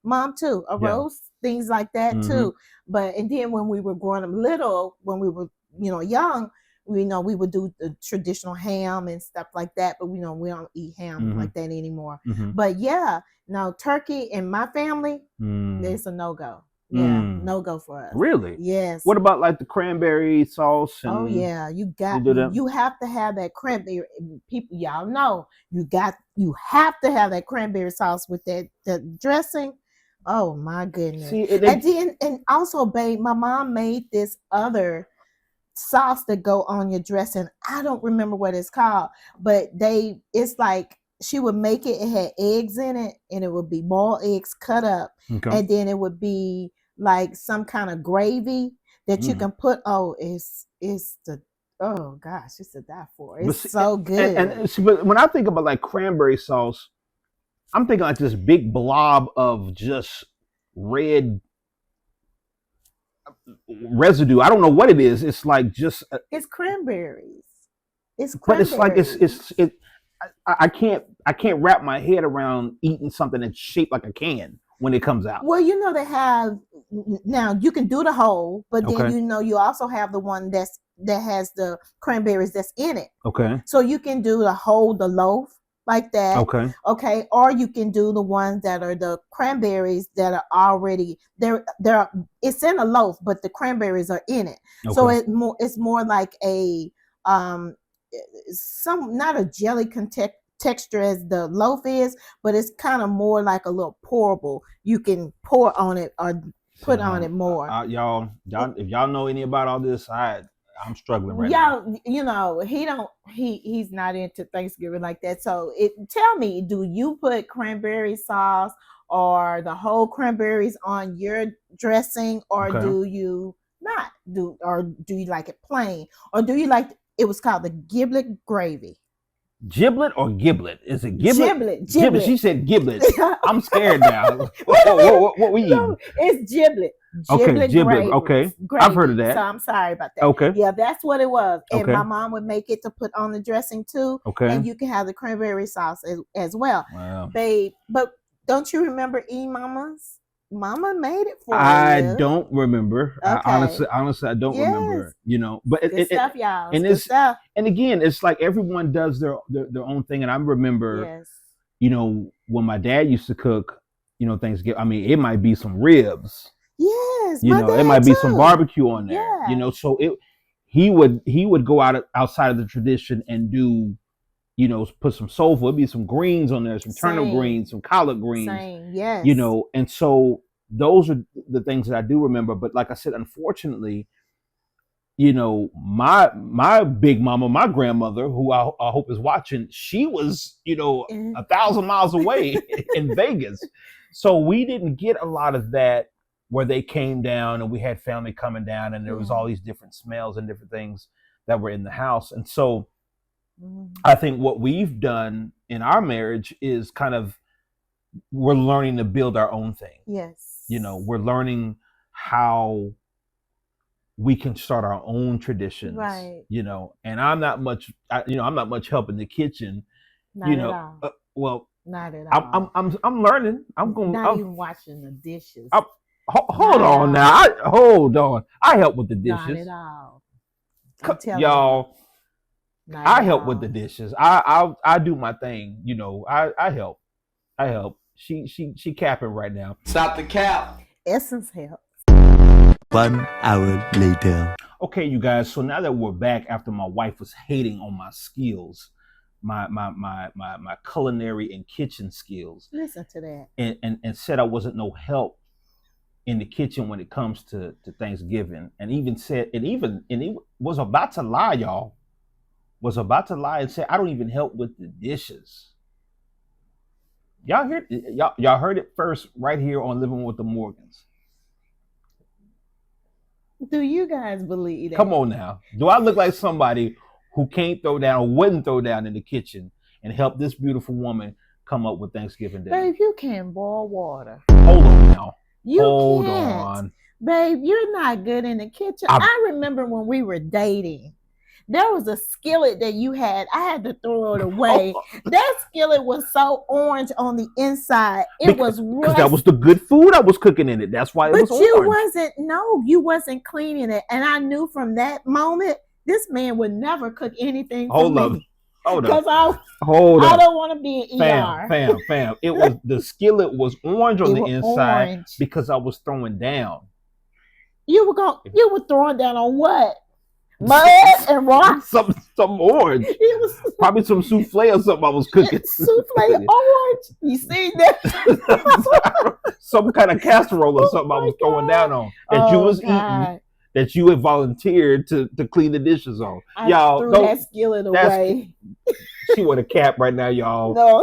Speaker 2: Mom too. A
Speaker 1: Yeah.
Speaker 2: roast, things like that
Speaker 1: Mhm.
Speaker 2: too. But and then when we were growing up little, when we were young, we would do the traditional ham and stuff like that. But we don't eat ham
Speaker 1: Mhm.
Speaker 2: like that anymore.
Speaker 1: Mhm.
Speaker 2: But yeah, now turkey in my family,
Speaker 1: Mm.
Speaker 2: it's a no go. Yeah,
Speaker 1: Mm.
Speaker 2: no go for us.
Speaker 1: Really?
Speaker 2: Yes.
Speaker 1: What about like the cranberry sauce? And
Speaker 2: Oh yeah, you
Speaker 1: do that?
Speaker 2: have to have that cranberry. People, y'all know you have to have that cranberry sauce with that dressing. Oh my goodness!
Speaker 1: See,
Speaker 2: And also, babe, my mom made this other sauce that go on your dressing. I don't remember what it's called, but it's like she would make it. It had eggs in it, and it would be boiled eggs cut up,
Speaker 1: okay.
Speaker 2: and then it would be like some kind of gravy that you
Speaker 1: Mm.
Speaker 2: can put. Oh, it's the oh gosh, it's to die for.
Speaker 1: But
Speaker 2: It's
Speaker 1: see,
Speaker 2: so good.
Speaker 1: and see, but when I think about like cranberry sauce, I'm thinking like this big blob of just red residue. I don't know what it is. It's like just,
Speaker 2: It's cranberries. It's
Speaker 1: but it's like
Speaker 2: cranberries.
Speaker 1: I can't wrap my head around eating something that's shaped like a can when it comes out.
Speaker 2: Well, they have now. You can do the whole, but then
Speaker 1: Okay.
Speaker 2: you also have the one that has the cranberries that's in it.
Speaker 1: Okay.
Speaker 2: So you can do the loaf like that.
Speaker 1: Okay.
Speaker 2: Okay, or you can do the ones that are the cranberries that are already there. It's in a loaf, but the cranberries are in it.
Speaker 1: Okay.
Speaker 2: So it's more like a not a jelly texture as the loaf is, but it's kind of more like a little pourable. You can pour on it or put on it more.
Speaker 1: Y'all, if y'all know any about all this, I'm struggling right now.
Speaker 2: Y'all, he's not into Thanksgiving like that. So tell me, do you put cranberry sauce or the whole cranberries on your dressing, or
Speaker 1: Okay.
Speaker 2: do you not do, or do you like it plain, or do you like it was called the giblet gravy?
Speaker 1: Giblet or giblet? Is it giblet?
Speaker 2: Giblet.
Speaker 1: She said giblet. I'm scared now. What we eating?
Speaker 2: No, it's giblet.
Speaker 1: Okay, giblet.
Speaker 2: Gravy.
Speaker 1: Okay,
Speaker 2: Gravy.
Speaker 1: I've heard of that.
Speaker 2: So I'm sorry about that.
Speaker 1: Okay.
Speaker 2: Yeah, that's what it was. And
Speaker 1: Okay.
Speaker 2: my mom would make it to put on the dressing too.
Speaker 1: Okay.
Speaker 2: And you can have the cranberry sauce as well.
Speaker 1: Wow.
Speaker 2: Babe, but don't you remember Mama's? Mama made it for you.
Speaker 1: I don't remember.
Speaker 2: Okay.
Speaker 1: Honestly, I don't remember. But
Speaker 2: good stuff, y'all.
Speaker 1: and
Speaker 2: good stuff.
Speaker 1: And again, it's like everyone does their own thing. And I remember,
Speaker 2: Yes.
Speaker 1: when my dad used to cook, Thanksgiving. I mean, it might be some ribs.
Speaker 2: Yes.
Speaker 1: It might be some
Speaker 2: too.
Speaker 1: barbecue on there.
Speaker 2: Yeah.
Speaker 1: So he would go outside of the tradition and do, put some soul food. It'd be some greens on there, some turnip greens, some collard greens.
Speaker 2: Same. Yes.
Speaker 1: And so those are the things that I do remember. But like I said, unfortunately, my big mama, my grandmother, who I hope is watching, she was, 1,000 miles away in Vegas. So we didn't get a lot of that where they came down and we had family coming down and there was all these different smells and different things that were in the house. And so I think what we've done in our marriage is we're learning to build our own thing.
Speaker 2: Yes.
Speaker 1: We're learning how we can start our own traditions.
Speaker 2: Right.
Speaker 1: And I'm not much help in the kitchen.
Speaker 2: Not at all.
Speaker 1: Well,
Speaker 2: not at all.
Speaker 1: I'm learning. I'm
Speaker 2: even washing the dishes.
Speaker 1: Hold on now. Hold on. I help with the dishes.
Speaker 2: Not at all.
Speaker 1: Y'all. I help with the dishes. I do my thing. I help. She capping right now.
Speaker 4: Stop the cap.
Speaker 2: Essence help.
Speaker 4: 1 hour later.
Speaker 1: Okay, you guys. So now that we're back after my wife was hating on my skills, my culinary and kitchen skills.
Speaker 2: Listen to that.
Speaker 1: And said I wasn't no help in the kitchen when it comes to Thanksgiving, and even was about to lie, y'all. Was about to lie and say I don't even help with the dishes. Y'all heard it first right here on Living with the Morgans.
Speaker 2: Do you guys believe that?
Speaker 1: Come on now. Do I look like somebody who can't throw down or wouldn't throw down in the kitchen and help this beautiful woman come up with Thanksgiving dinner?
Speaker 2: Babe, you can't boil water.
Speaker 1: Hold on now.
Speaker 2: Hold
Speaker 1: on.
Speaker 2: Babe, you're not good in the kitchen. I remember when we were dating. There was a skillet that you had. I had to throw it away. That skillet was so orange on the inside. It was
Speaker 1: because that was the good food I was cooking in it. That's why it was
Speaker 2: But you
Speaker 1: orange.
Speaker 2: you wasn't cleaning it. And I knew from that moment, this man would never cook anything for
Speaker 1: Hold up.
Speaker 2: me.
Speaker 1: Hold
Speaker 2: Because
Speaker 1: up.
Speaker 2: I
Speaker 1: Hold up.
Speaker 2: don't want to be in ER.
Speaker 1: Fam. It was the skillet was orange on
Speaker 2: It
Speaker 1: the
Speaker 2: was
Speaker 1: inside
Speaker 2: orange.
Speaker 1: because I was throwing down.
Speaker 2: You were throwing down on what? Mud and rocks.
Speaker 1: Some orange.
Speaker 2: It was
Speaker 1: Probably some souffle or something I was cooking.
Speaker 2: souffle orange. You see that?
Speaker 1: Some kind of casserole or
Speaker 2: Oh
Speaker 1: something I
Speaker 2: my
Speaker 1: was throwing
Speaker 2: God.
Speaker 1: down on that you was eating,
Speaker 2: God.
Speaker 1: that you had volunteered to clean the dishes on.
Speaker 2: I
Speaker 1: Y'all,
Speaker 2: threw
Speaker 1: don't-
Speaker 2: that skillet
Speaker 1: that's-
Speaker 2: away.
Speaker 1: She want a cap right now, y'all.
Speaker 2: No,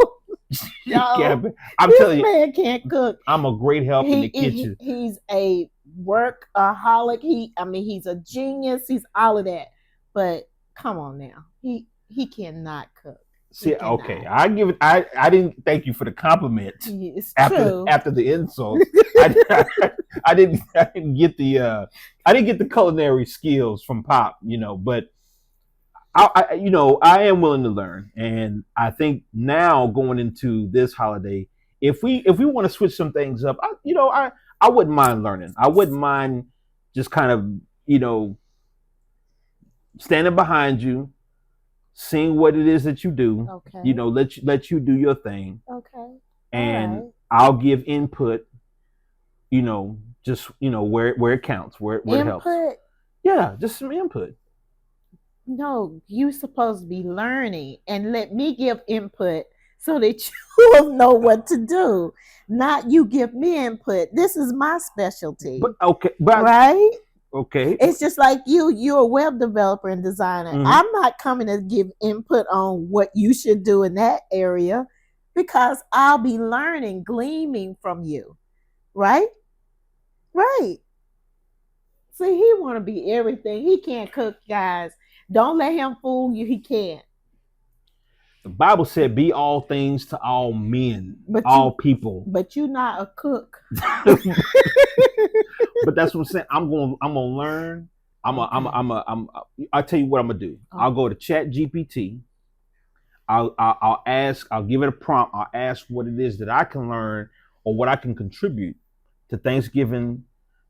Speaker 1: She
Speaker 2: no.
Speaker 1: capping. I'm
Speaker 2: this
Speaker 1: telling you,
Speaker 2: man can't cook.
Speaker 1: I'm a great help in the kitchen.
Speaker 2: He's a workaholic. He's a genius. He's all of that. But come on now, he cannot cook.
Speaker 1: See,
Speaker 2: cannot.
Speaker 1: okay, I give it. I didn't thank you for the compliment
Speaker 2: It's
Speaker 1: after
Speaker 2: true.
Speaker 1: the insult. I didn't get the culinary skills from Pop, but I am willing to learn, and I think now going into this holiday, if we want to switch some things up, I wouldn't mind learning. I wouldn't mind just kind of standing behind you, seeing what it is that you do.
Speaker 2: Okay.
Speaker 1: Let you do your thing,
Speaker 2: Okay.
Speaker 1: and
Speaker 2: Alright.
Speaker 1: I'll give input. Just where it counts, where it helps.
Speaker 2: Input.
Speaker 1: Yeah, just some input.
Speaker 2: No, you supposed to be learning and let me give input so that you will know what to do. Not you give me input. This is my specialty.
Speaker 1: But
Speaker 2: Right?
Speaker 1: okay.
Speaker 2: It's just like you're a web developer and designer.
Speaker 1: Mhm.
Speaker 2: I'm not coming to give input on what you should do in that area because I'll be learning, gleaming from you. Right? Right. See, he want to be everything. He can't cook, guys. Don't let him fool you. He can't.
Speaker 1: The Bible said, "Be all things to all men,
Speaker 2: But
Speaker 1: all people."
Speaker 2: But you're not a cook.
Speaker 1: But that's what I'm saying. I'm gonna learn. I'll tell you what I'm gonna do.
Speaker 2: Okay.
Speaker 1: I'll go to Chat GPT. I'll ask. I'll give it a prompt. I'll ask what it is that I can learn or what I can contribute to Thanksgiving.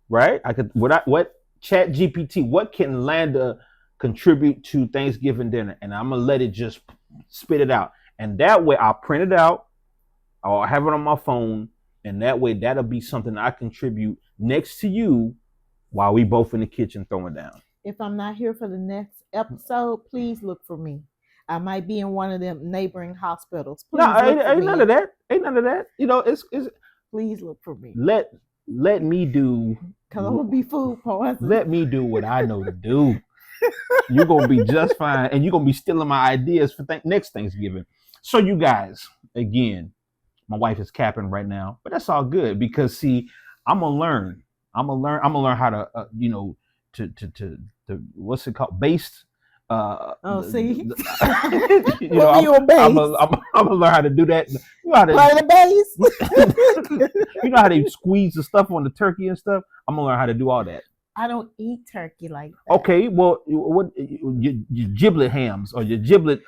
Speaker 1: Right? What Chat GPT? What can Landa contribute to Thanksgiving dinner? And I'm gonna let it just spit it out. And that way, I'll print it out. I'll have it on my phone. And that way, that'll be something I contribute next to you while we both in the kitchen throwing down.
Speaker 2: If I'm not here for the next episode, please look for me. I might be in one of them neighboring hospitals. Please
Speaker 1: No,
Speaker 2: look for
Speaker 1: ain't
Speaker 2: me.
Speaker 1: none of that. Ain't none of that. It's
Speaker 2: Please look for me.
Speaker 1: let me do
Speaker 2: Because I'm going to be food poisoned.
Speaker 1: let me do what I know to do. You're gonna be just fine, and you're gonna be stealing my ideas for next Thanksgiving. So you guys, again, my wife is capping right now, but that's all good because see, I'm gonna learn how to to what's it called, based.
Speaker 2: See?
Speaker 1: You know,
Speaker 2: You a base.
Speaker 1: I'm gonna learn how to do that. You know how to,
Speaker 2: Play the bass.
Speaker 1: you know how they squeeze the stuff on the turkey and stuff. I'm gonna learn how to do all that.
Speaker 2: I don't eat turkey like that.
Speaker 1: Okay, well, what your giblet hams or your giblet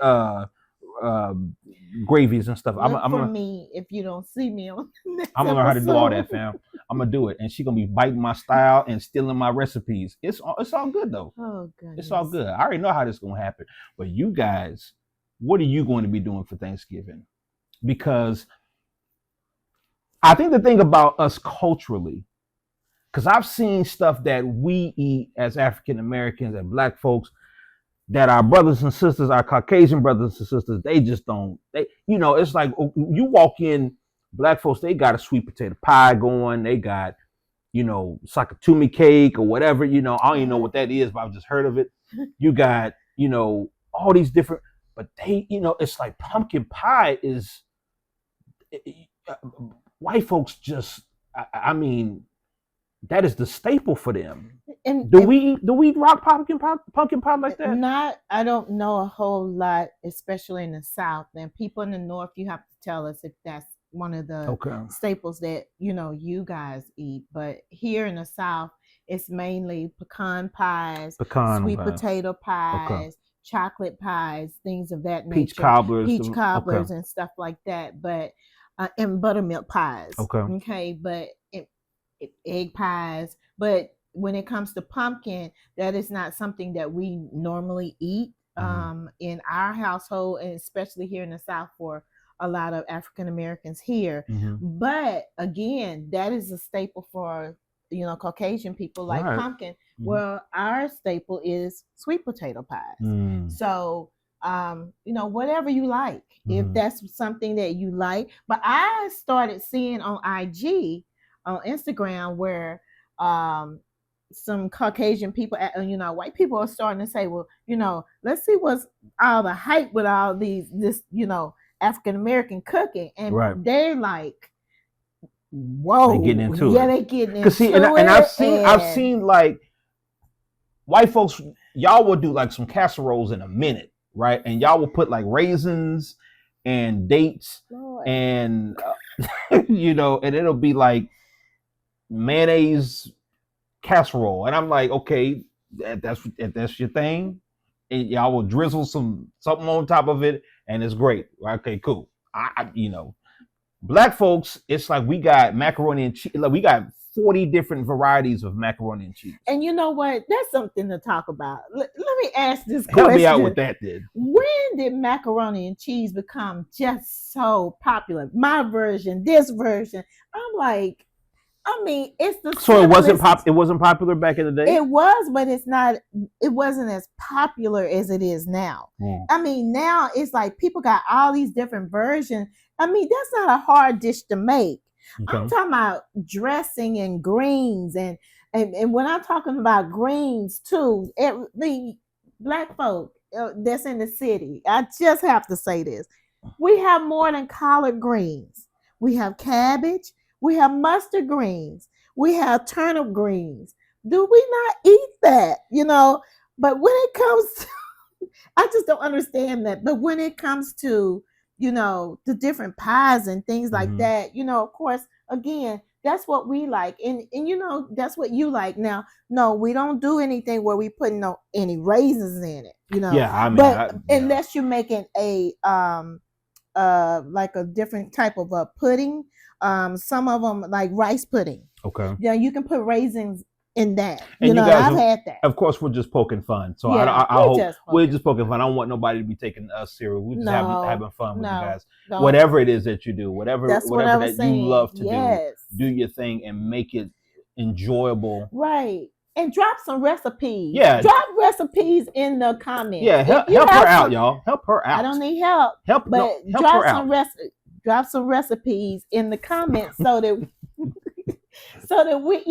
Speaker 1: gravies and stuff.
Speaker 2: Look
Speaker 1: I'm
Speaker 2: for
Speaker 1: gonna
Speaker 2: me if you don't see me on the next
Speaker 1: learn how to do all that,
Speaker 2: episode.
Speaker 1: fam. I'm gonna do it, and she gonna be biting my style and stealing my recipes. It's all good though.
Speaker 2: Oh, goodness.
Speaker 1: It's all good. I already know how this is gonna happen. But you guys, what are you going to be doing for Thanksgiving? Because I think the thing about us culturally, because I've seen stuff that we eat as African Americans and Black folks that our brothers and sisters, our Caucasian brothers and sisters, they just don't. It's like you walk in, Black folks, they got a sweet potato pie going. They got, sakatumi cake or whatever. I don't even know what that is, but I've just heard of it. You got, all these different, but they, it's like pumpkin pie is, white folks just, I mean, that is the staple for them.
Speaker 2: And
Speaker 1: Do we rock pumpkin pie like that?
Speaker 2: I don't know a whole lot, especially in the South. And people in the North, you have to tell us if that's one of the
Speaker 1: Okay.
Speaker 2: staples that you guys eat. But here in the South, it's mainly pecan pies, sweet potato pies, chocolate pies, things of that nature.
Speaker 1: Peach cobblers.
Speaker 2: Peach cobblers
Speaker 1: Okay.
Speaker 2: and stuff like that. But and buttermilk pies.
Speaker 1: Okay.
Speaker 2: Okay, but egg pies. But when it comes to pumpkin, that is not something that we normally eat in our household, and especially here in the South for a lot of African Americans here. But again, that is a staple for Caucasian people like pumpkin. Well, our staple is sweet potato pies. So whatever you like, if that's something that you like. But I started seeing on IG, on Instagram, where some Caucasian people, white people are starting to say, well, let's see what's all the hype with all this African American cooking, and they're like, whoa,
Speaker 1: they getting into it.
Speaker 2: Yeah, they getting into
Speaker 1: see,
Speaker 2: it.
Speaker 1: And I've seen like white folks, y'all will do like some casseroles in a minute, right? And y'all will put like raisins and dates,
Speaker 2: Lord.
Speaker 1: And and it'll be like mayonnaise casserole, and I'm like, okay, that's your thing, and y'all will drizzle something on top of it, and it's great. Okay, cool. Black folks, it's like we got macaroni and cheese. Like we got 40 different varieties of macaroni and cheese.
Speaker 2: And you know what? That's something to talk about. Let me ask this
Speaker 1: question. Help me out
Speaker 2: question.
Speaker 1: with that, then.
Speaker 2: When did macaroni and cheese become just so popular? My version, this version. I'm like, it's the
Speaker 1: so it wasn't popular back in the day.
Speaker 2: It was, but it wasn't as popular as it is now. Now it's like people got all these different versions. That's not a hard dish to make. Okay. I'm talking about dressing and greens, and when I'm talking about greens too, the black folk that's in the city, I just have to say this: we have more than collard greens. We have cabbage. We have mustard greens. We have turnip greens. Do we not eat that? But when it comes to, I just don't understand that. But when it comes to, the different pies and things like that, of course, again, that's what we like. And that's what you like. Now, no, we don't do anything where we put any raisins in it,
Speaker 1: Yeah,
Speaker 2: but unless you're making a like a different type of a pudding. Some of them like rice pudding.
Speaker 1: Okay.
Speaker 2: Yeah, you can put raisins in that.
Speaker 1: And
Speaker 2: I've had that.
Speaker 1: Of course, we're just poking fun. So
Speaker 2: yeah,
Speaker 1: I hope we're just poking fun. I don't want nobody to be taking us serious. We're just having fun with you guys. No. Whatever it is that you do, whatever that you love to do your thing and make it enjoyable.
Speaker 2: Right. And drop some recipes.
Speaker 1: Yeah.
Speaker 2: Drop recipes in the comments.
Speaker 1: Yeah, help her out, y'all. Help her out.
Speaker 2: I don't need help.
Speaker 1: Help
Speaker 2: drop some recipes. Drop some recipes in the comments so that we,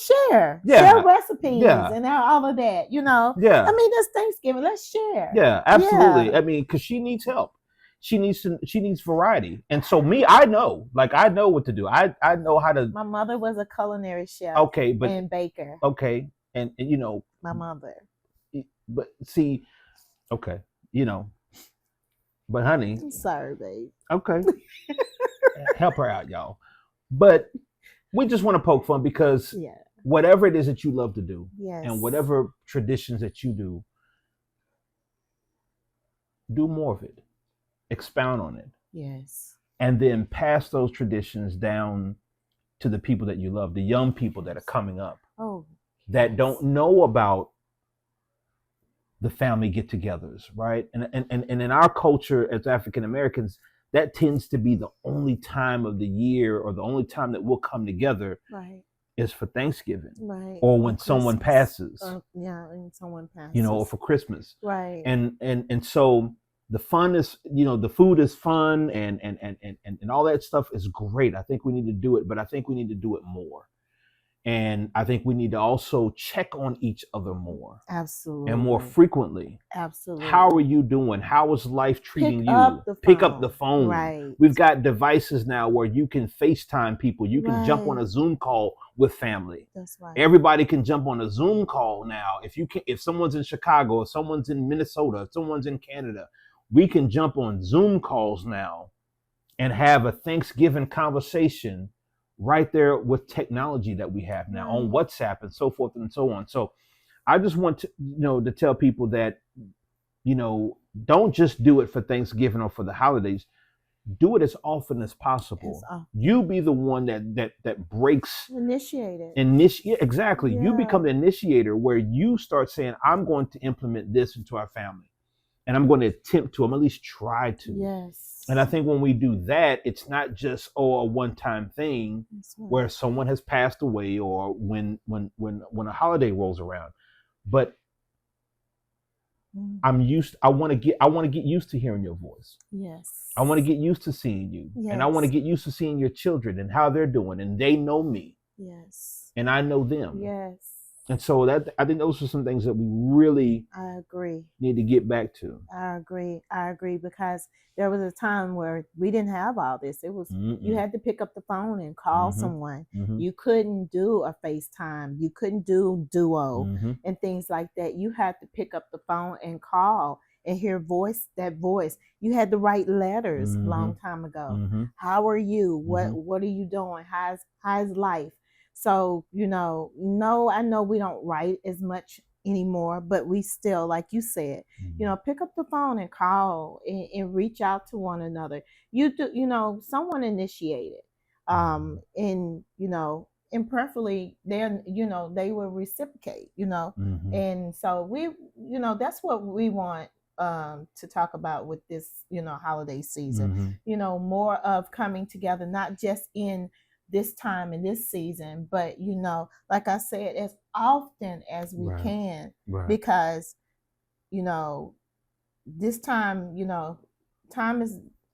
Speaker 2: share recipes and all of that,
Speaker 1: Yeah.
Speaker 2: That's Thanksgiving. Let's share.
Speaker 1: Yeah, absolutely. Yeah. Because she needs help. She needs variety. And so I know what to do. I know how to.
Speaker 2: My mother was a culinary chef.
Speaker 1: Okay,
Speaker 2: and baker.
Speaker 1: Okay, and
Speaker 2: my mother.
Speaker 1: But see, okay, but honey,
Speaker 2: I'm sorry, babe.
Speaker 1: Okay. Help her out, y'all. But we just want to poke fun because whatever it is that you love to do, and whatever traditions that you do more of it. Expound on it.
Speaker 2: Yes.
Speaker 1: And then pass those traditions down to the people that you love, the young people that are coming up. That don't know about the family get-togethers, right? And in our culture as African Americans, that tends to be the only time of the year or the only time that we'll come together is for Thanksgiving.
Speaker 2: Right.
Speaker 1: Or when someone passes.
Speaker 2: When someone passes.
Speaker 1: Or for Christmas.
Speaker 2: Right.
Speaker 1: And so the fun is, the food is fun and all that stuff is great. I think we need to do it, but I think we need to do it more. And I think we need to also check on each other more.
Speaker 2: Absolutely.
Speaker 1: And more frequently.
Speaker 2: Absolutely.
Speaker 1: How are you doing? How is life treating you? Pick up the phone.
Speaker 2: Right.
Speaker 1: We've got devices now where you can FaceTime people. You can jump on a Zoom call with family.
Speaker 2: That's right.
Speaker 1: Everybody can jump on a Zoom call now. If someone's in Chicago, if someone's in Minnesota, if someone's in Canada, we can jump on Zoom calls now and have a Thanksgiving conversation right there with technology that we have now on WhatsApp and so forth and so on. So I just want to, to tell people that don't just do it for Thanksgiving or for the holidays. Do it as often as possible. You be the one that breaks
Speaker 2: Initiated.
Speaker 1: Exactly. You
Speaker 2: Yeah.
Speaker 1: become the initiator where you start saying, I'm going to implement this into our family. And I'm going to attempt to, I'm at least try to.
Speaker 2: Yes.
Speaker 1: And I think when we do that, it's not just a one-time thing where someone has passed away or when a holiday rolls around. But I want to get used to hearing your voice.
Speaker 2: Yes.
Speaker 1: I want to get used to seeing you.
Speaker 2: Yes.
Speaker 1: And I want to get used to seeing your children and how they're doing. And they know me.
Speaker 2: Yes.
Speaker 1: And I know them.
Speaker 2: Yes.
Speaker 1: And so I think those are some things that we really
Speaker 2: I agree.
Speaker 1: need to get back to.
Speaker 2: I agree because there was a time where we didn't have all this. It was you had to pick up the phone and call someone. You couldn't do a FaceTime. You couldn't do Duo and things like that. You had to pick up the phone and call and hear that voice. You had to write letters a long time ago. How are you? What are you doing? How's life? So, no, I know we don't write as much anymore, but we still, like you said, pick up the phone and call and reach out to one another. You do, someone initiated, and preferably they will reciprocate, and so we, that's what we want to talk about with this, holiday season, more of coming together, not just in this time in this season, but like I said, as often as we can, because this time, time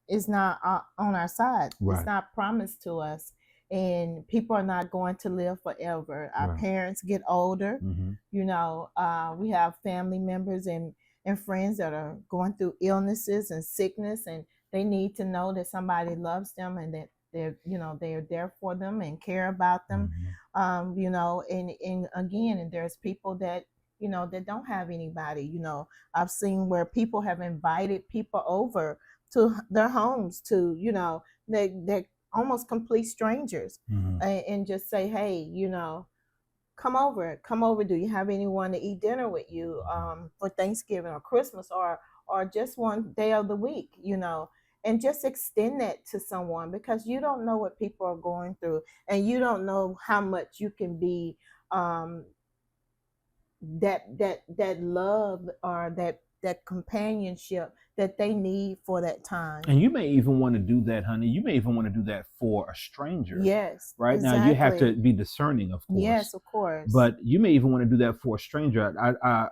Speaker 2: is not on our side. It's not promised to us, and people are not going to live forever. Our parents get older. We have family members and friends that are going through illnesses and sickness, and they need to know that somebody loves them and that they're there for them and care about them. And again, and there's people that that don't have anybody. I've seen where people have invited people over to their homes to they're almost complete strangers, and just say, hey, come over. Do you have anyone to eat dinner with you for Thanksgiving or Christmas or just one day of the week, and just extend that to someone, because you don't know what people are going through, and you don't know how much you can be that love or that companionship that they need for that time.
Speaker 1: And you may even want to do that, honey. You may even want to do that for a stranger.
Speaker 2: Yes.
Speaker 1: Right.
Speaker 2: Exactly.
Speaker 1: Now you have to be discerning, of course.
Speaker 2: Yes, of course.
Speaker 1: But you may even want to do that for a stranger.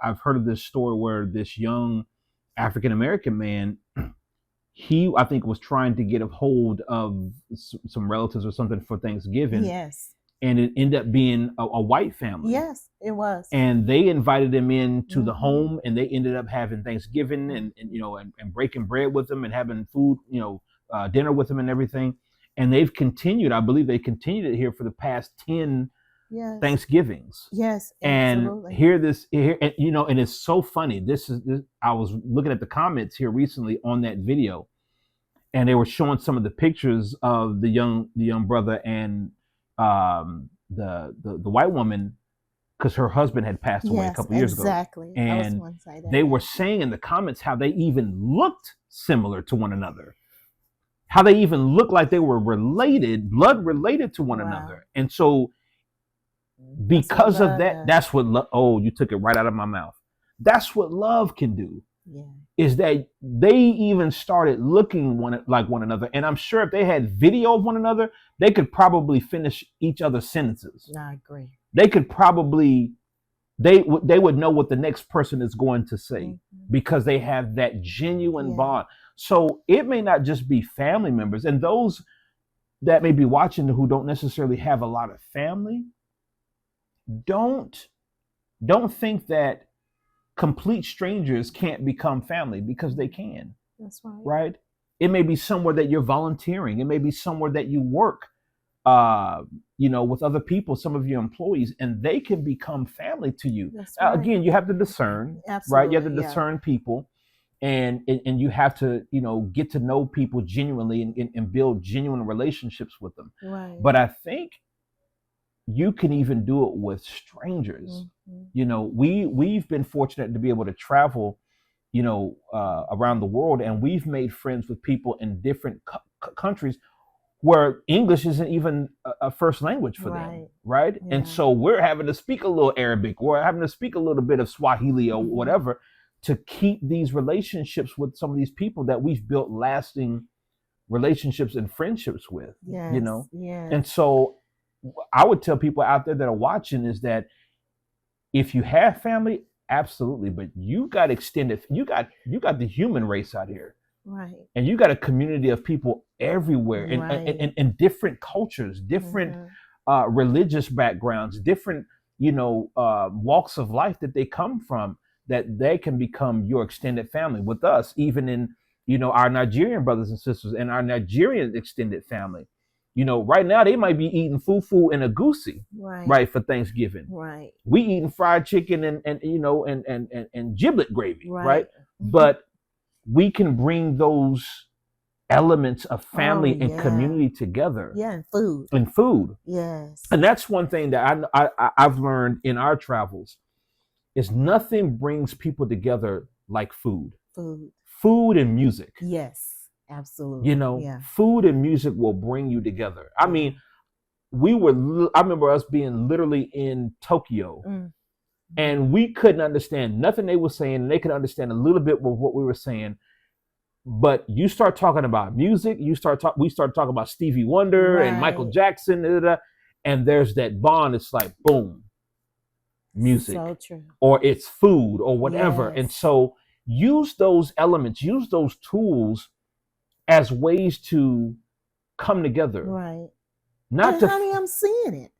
Speaker 1: I've heard of this story where this young African-American man, I think was trying to get a hold of some relatives or something for Thanksgiving.
Speaker 2: Yes.
Speaker 1: And it ended up being a white family.
Speaker 2: Yes, it was.
Speaker 1: And they invited him into the home, and they ended up having Thanksgiving and breaking bread with them and having food, dinner with them and everything. And they've continued, I believe they continued it here for the past 10 Thanksgivings.
Speaker 2: Yes,
Speaker 1: absolutely. And it's so funny. I was looking at the comments here recently on that video, and they were showing some of the pictures of the young brother and the white woman, because her husband had passed away a couple years ago.
Speaker 2: Exactly.
Speaker 1: And they were saying in the comments how they even looked similar to one another, how they even looked like they were related, blood related to one another. And so because of that, that's what you took it right out of my mouth. That's what love can do.
Speaker 2: Yeah.
Speaker 1: Is that they even started looking like one another. And I'm sure if they had video of one another, they could probably finish each other's sentences.
Speaker 2: I agree.
Speaker 1: They could probably, they would know what the next person is going to say, because they have that genuine bond. So it may not just be family members, and those that may be watching who don't necessarily have a lot of family, don't think that complete strangers can't become family, because they can.
Speaker 2: That's right.
Speaker 1: Right? It may be somewhere that you're volunteering. It may be somewhere that you work, with other people, some of your employees, and they can become family to you.
Speaker 2: That's right.
Speaker 1: Again, you have to discern,
Speaker 2: absolutely,
Speaker 1: right? You have to discern people, and you have to, get to know people genuinely and build genuine relationships with them.
Speaker 2: Right.
Speaker 1: But I think you can even do it with strangers. We've been fortunate to be able to travel, around the world, and we've made friends with people in different countries where English isn't even a first language for them, right?
Speaker 2: Yeah.
Speaker 1: And so we're having to speak a little Arabic, or having to speak a little bit of Swahili or whatever to keep these relationships with some of these people that we've built lasting relationships and friendships with.
Speaker 2: Yes. Yes.
Speaker 1: And so I would tell people out there that are watching is that if you have family, absolutely, but you got you got the human race out here.
Speaker 2: Right.
Speaker 1: And you got a community of people everywhere in different cultures, different religious backgrounds, different, walks of life that they come from, that they can become your extended family. With us, even in, our Nigerian brothers and sisters and our Nigerian extended family, right now they might be eating fufu and egusi, right, for Thanksgiving.
Speaker 2: Right. We
Speaker 1: eating fried chicken and giblet gravy, right? But we can bring those elements of family and community together.
Speaker 2: Yeah, and
Speaker 1: food.
Speaker 2: Yes.
Speaker 1: And that's one thing that I've learned in our travels is nothing brings people together like food. Food and music.
Speaker 2: Yes, absolutely.
Speaker 1: Food and music will bring you together. I mean, I remember us being literally in Tokyo. And we couldn't understand nothing they were saying, and they could understand a little bit of what we were saying. But you start talking about music, we start talking about Stevie Wonder and Michael Jackson, and there's that bond. It's like, boom, music.
Speaker 2: So true.
Speaker 1: Or it's food or whatever. Yes. And so use those elements, use those tools as ways to come together.
Speaker 2: Right.
Speaker 1: Honey,
Speaker 2: I'm seeing it.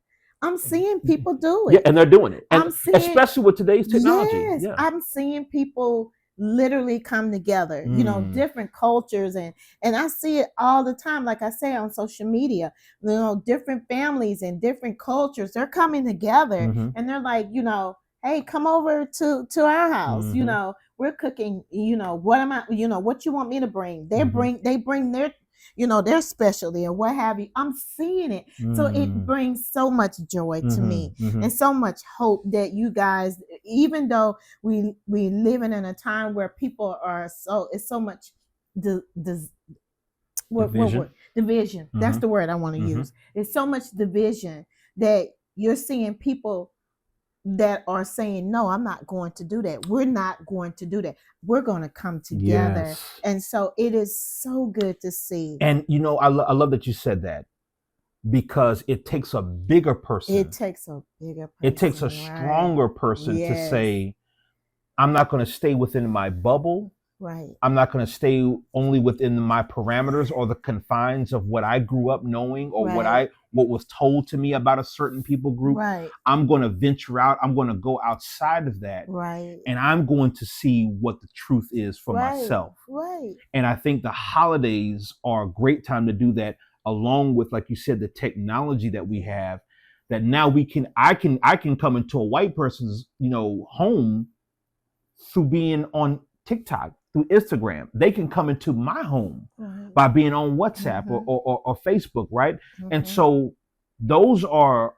Speaker 2: I'm seeing people do it.
Speaker 1: Yeah, and they're doing it. And especially with today's technology.
Speaker 2: Yes, yeah. I'm seeing people literally come together, different cultures, and I see it all the time. Like I say, on social media, different families and different cultures, they're coming together and they're like, hey, come over to our house. We're cooking, what you want me to bring? They bring their their specialty or what have you. I'm seeing it. So it brings so much joy to me and so much hope that you guys, even though we living in a time where people are it's so much division. That's the word I want to use. It's so much division that you're seeing people that are saying, no, I'm not going to do that. We're not going to do that. We're going to come together. Yes. And so it is so good to see.
Speaker 1: And, I love that you said that, because it takes a bigger person.
Speaker 2: It takes a bigger person.
Speaker 1: It takes a stronger person to say, I'm not going to stay within my bubble.
Speaker 2: Right.
Speaker 1: I'm not going to stay only within my parameters or the confines of what I grew up knowing or what was told to me about a certain people group.
Speaker 2: Right.
Speaker 1: I'm going to venture out. I'm going to go outside of that.
Speaker 2: Right.
Speaker 1: And I'm going to see what the truth is for myself.
Speaker 2: Right.
Speaker 1: And I think the holidays are a great time to do that, along with, like you said, the technology that we have, that now I can come into a white person's, home through being on TikTok, through Instagram. They can come into my home by being on WhatsApp or Facebook, right? And so those are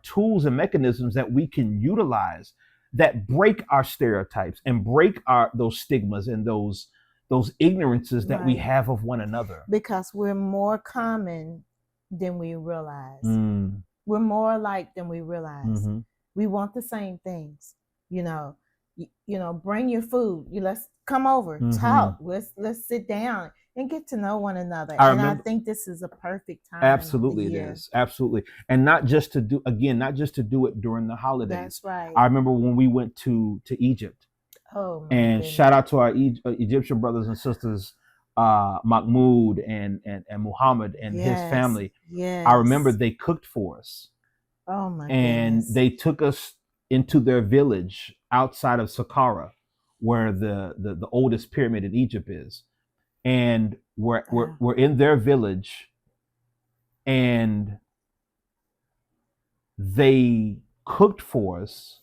Speaker 1: tools and mechanisms that we can utilize that break our stereotypes and break those stigmas and those ignorances that we have of one another.
Speaker 2: Because we're more common than we realize. We're more alike than we realize. We want the same things, bring your food. Let's come over, talk. Let's sit down and get to know one another. I think this is a perfect time.
Speaker 1: Absolutely, it is. Absolutely. And not just to do it during the holidays.
Speaker 2: That's right.
Speaker 1: I remember when we went to Egypt.
Speaker 2: Oh, my
Speaker 1: and
Speaker 2: goodness.
Speaker 1: Shout out to our Egyptian brothers and sisters, Mahmoud and Muhammad and his family.
Speaker 2: Yes.
Speaker 1: I remember they cooked for us.
Speaker 2: Oh my
Speaker 1: And
Speaker 2: goodness.
Speaker 1: they took us into their village outside of Saqqara, where the oldest pyramid in Egypt is. And we're in their village, and they cooked for us,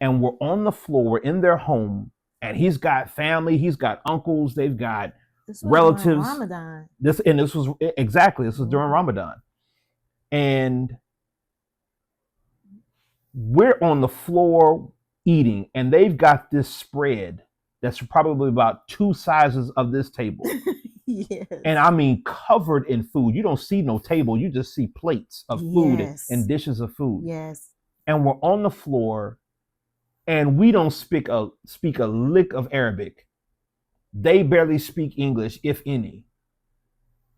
Speaker 1: and we're on the floor, we're in their home, and he's got family, he's got uncles, they've got relatives.
Speaker 2: Ramadan.
Speaker 1: This was during Ramadan. And we're on the floor eating, and they've got this spread that's probably about 2 sizes of this table.
Speaker 2: Yes.
Speaker 1: And I mean, covered in food. You don't see no table. You just see plates of food
Speaker 2: Yes.
Speaker 1: and dishes of food.
Speaker 2: Yes.
Speaker 1: And we're on the floor, and we don't speak a lick of Arabic. They barely speak English, if any.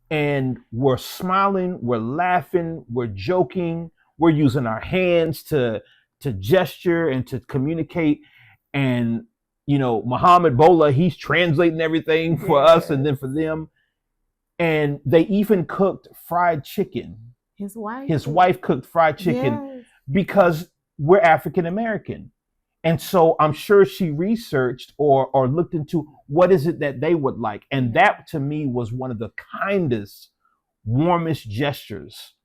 Speaker 1: And we're smiling, we're laughing, we're joking, we're using our hands to gesture and to communicate. And Muhammad Bola, he's translating everything for us and then for them. And they even cooked fried chicken.
Speaker 2: His
Speaker 1: His wife cooked fried chicken
Speaker 2: Yes.
Speaker 1: because we're African American. And so I'm sure she researched or looked into what is it that they would like. And that to me was one of the kindest, warmest gestures.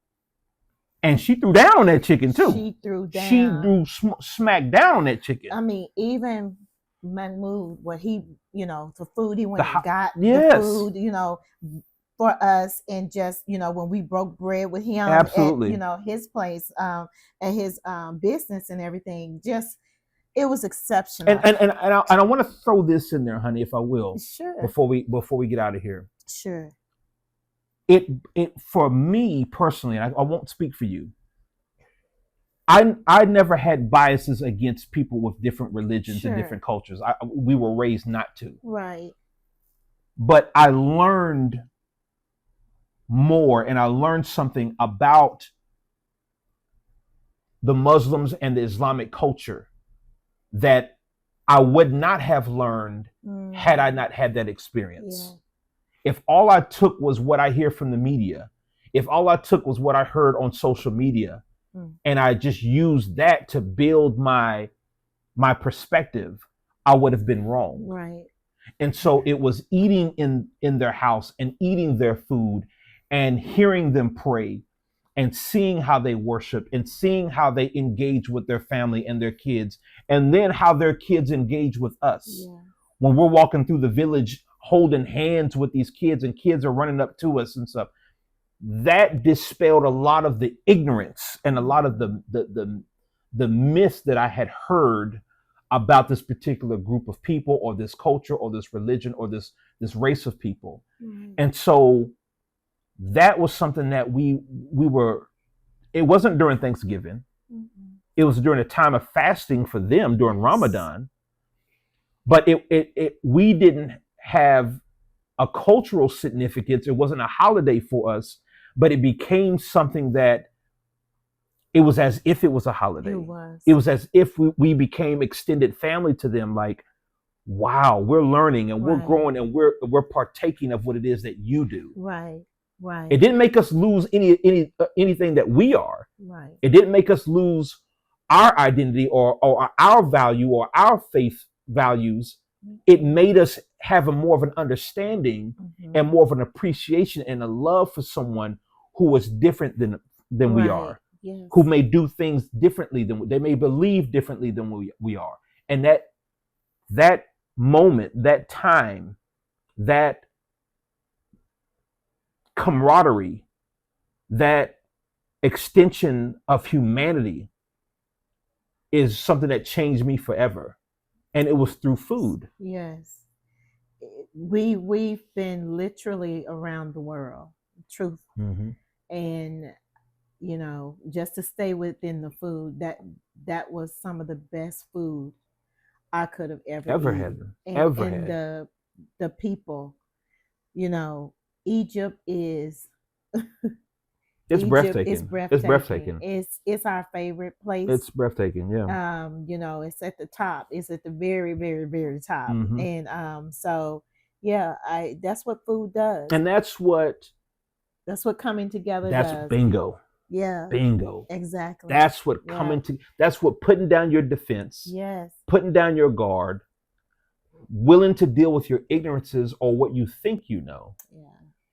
Speaker 1: And she threw down on that chicken too.
Speaker 2: She threw down.
Speaker 1: She threw smack down on that chicken.
Speaker 2: I mean, even Mahmoud, what he, the food he went
Speaker 1: The
Speaker 2: and got,
Speaker 1: yes.
Speaker 2: the food, for us, and just, when we broke bread with him
Speaker 1: Absolutely.
Speaker 2: at, his place, at his business and everything, just, it was exceptional.
Speaker 1: And I want to throw this in there, honey, if I will,
Speaker 2: Sure.
Speaker 1: before we get out of here.
Speaker 2: Sure.
Speaker 1: It for me personally, and I won't speak for you. I never had biases against people with different religions
Speaker 2: Sure.
Speaker 1: and different cultures. We were raised not to.
Speaker 2: Right.
Speaker 1: But I learned more, and I learned something about the Muslims and the Islamic culture that I would not have learned had I not had that experience.
Speaker 2: Yeah.
Speaker 1: If all I took was what I hear from the media, if all I took was what I heard on social media, and I just used that to build my perspective, I would have been wrong.
Speaker 2: Right.
Speaker 1: And so it was eating in their house and eating their food and hearing them pray and seeing how they worship and seeing how they engage with their family and their kids, and then how their kids engage with us.
Speaker 2: Yeah.
Speaker 1: When we're walking through the village holding hands with these kids and kids are running up to us and stuff, that dispelled a lot of the ignorance and a lot of the myths that I had heard about this particular group of people or this culture or this religion or this race of people.
Speaker 2: Right.
Speaker 1: And so that was something that we were, it wasn't during Thanksgiving.
Speaker 2: Mm-hmm.
Speaker 1: It was during a time of fasting for them during Ramadan. But we didn't have a cultural significance. It wasn't a holiday for us, but it became something that it was as if it was a holiday. It was as if we became extended family to them. Like, wow, we're learning and we're growing and we're partaking of what it is that you do.
Speaker 2: Right. Right.
Speaker 1: It didn't make us lose anything that we are.
Speaker 2: Right.
Speaker 1: It didn't make us lose our identity or our value or our faith values. It made us have a more of an understanding and more of an appreciation and a love for someone who was different than we are,
Speaker 2: yes.
Speaker 1: who may do things differently than they may believe differently than we are. And that moment, that time, that camaraderie, that extension of humanity is something that changed me forever. And it was through food.
Speaker 2: Yes. We've been literally around the world, truth.
Speaker 1: Mm-hmm.
Speaker 2: And, just to stay within the food, that was some of the best food I could have ever
Speaker 1: had.
Speaker 2: And the people, Egypt is
Speaker 1: It's breathtaking.
Speaker 2: It's breathtaking.
Speaker 1: It's breathtaking.
Speaker 2: It's our favorite place.
Speaker 1: It's breathtaking, yeah.
Speaker 2: It's at the top. It's at the very, very, very top.
Speaker 1: Mm-hmm.
Speaker 2: And so yeah, that's what food does.
Speaker 1: And that's what
Speaker 2: coming together does.
Speaker 1: Bingo.
Speaker 2: Yeah.
Speaker 1: Bingo.
Speaker 2: Exactly.
Speaker 1: That's what that's what putting down your defense.
Speaker 2: Yes.
Speaker 1: Putting down your guard, willing to deal with your ignorances or what you think you know.
Speaker 2: Yeah.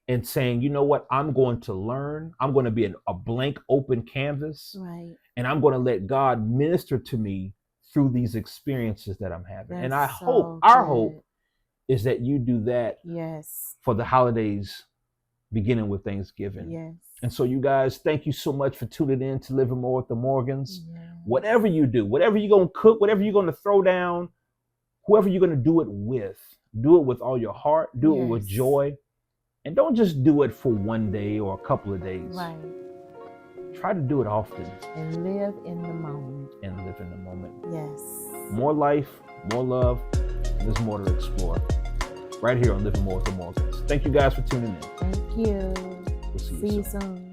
Speaker 1: And saying, you know what, I'm going to learn. I'm going to be a blank, open canvas.
Speaker 2: Right.
Speaker 1: And I'm going to let God minister to me through these experiences that I'm having. And I hope, our hope is that you do that.
Speaker 2: Yes.
Speaker 1: For the holidays, beginning with Thanksgiving.
Speaker 2: Yes.
Speaker 1: And so you guys, thank you so much for tuning in to Living More with the Morgans.
Speaker 2: Yes.
Speaker 1: Whatever you do, whatever you're going to cook, whatever you're going to throw down, whoever you're going to do it with all your heart, do it with
Speaker 2: Yes.
Speaker 1: joy, and don't just do it for one day or a couple of days.
Speaker 2: Right.
Speaker 1: Try to do it often
Speaker 2: And live in the moment.
Speaker 1: and live in the moment.
Speaker 2: Yes.
Speaker 1: More life, more love, and there's more to explore. Right here on Living More with the Morgans. Thank you guys for tuning in.
Speaker 2: Thank you.
Speaker 1: We'll see you
Speaker 2: See you
Speaker 1: soon.
Speaker 2: soon.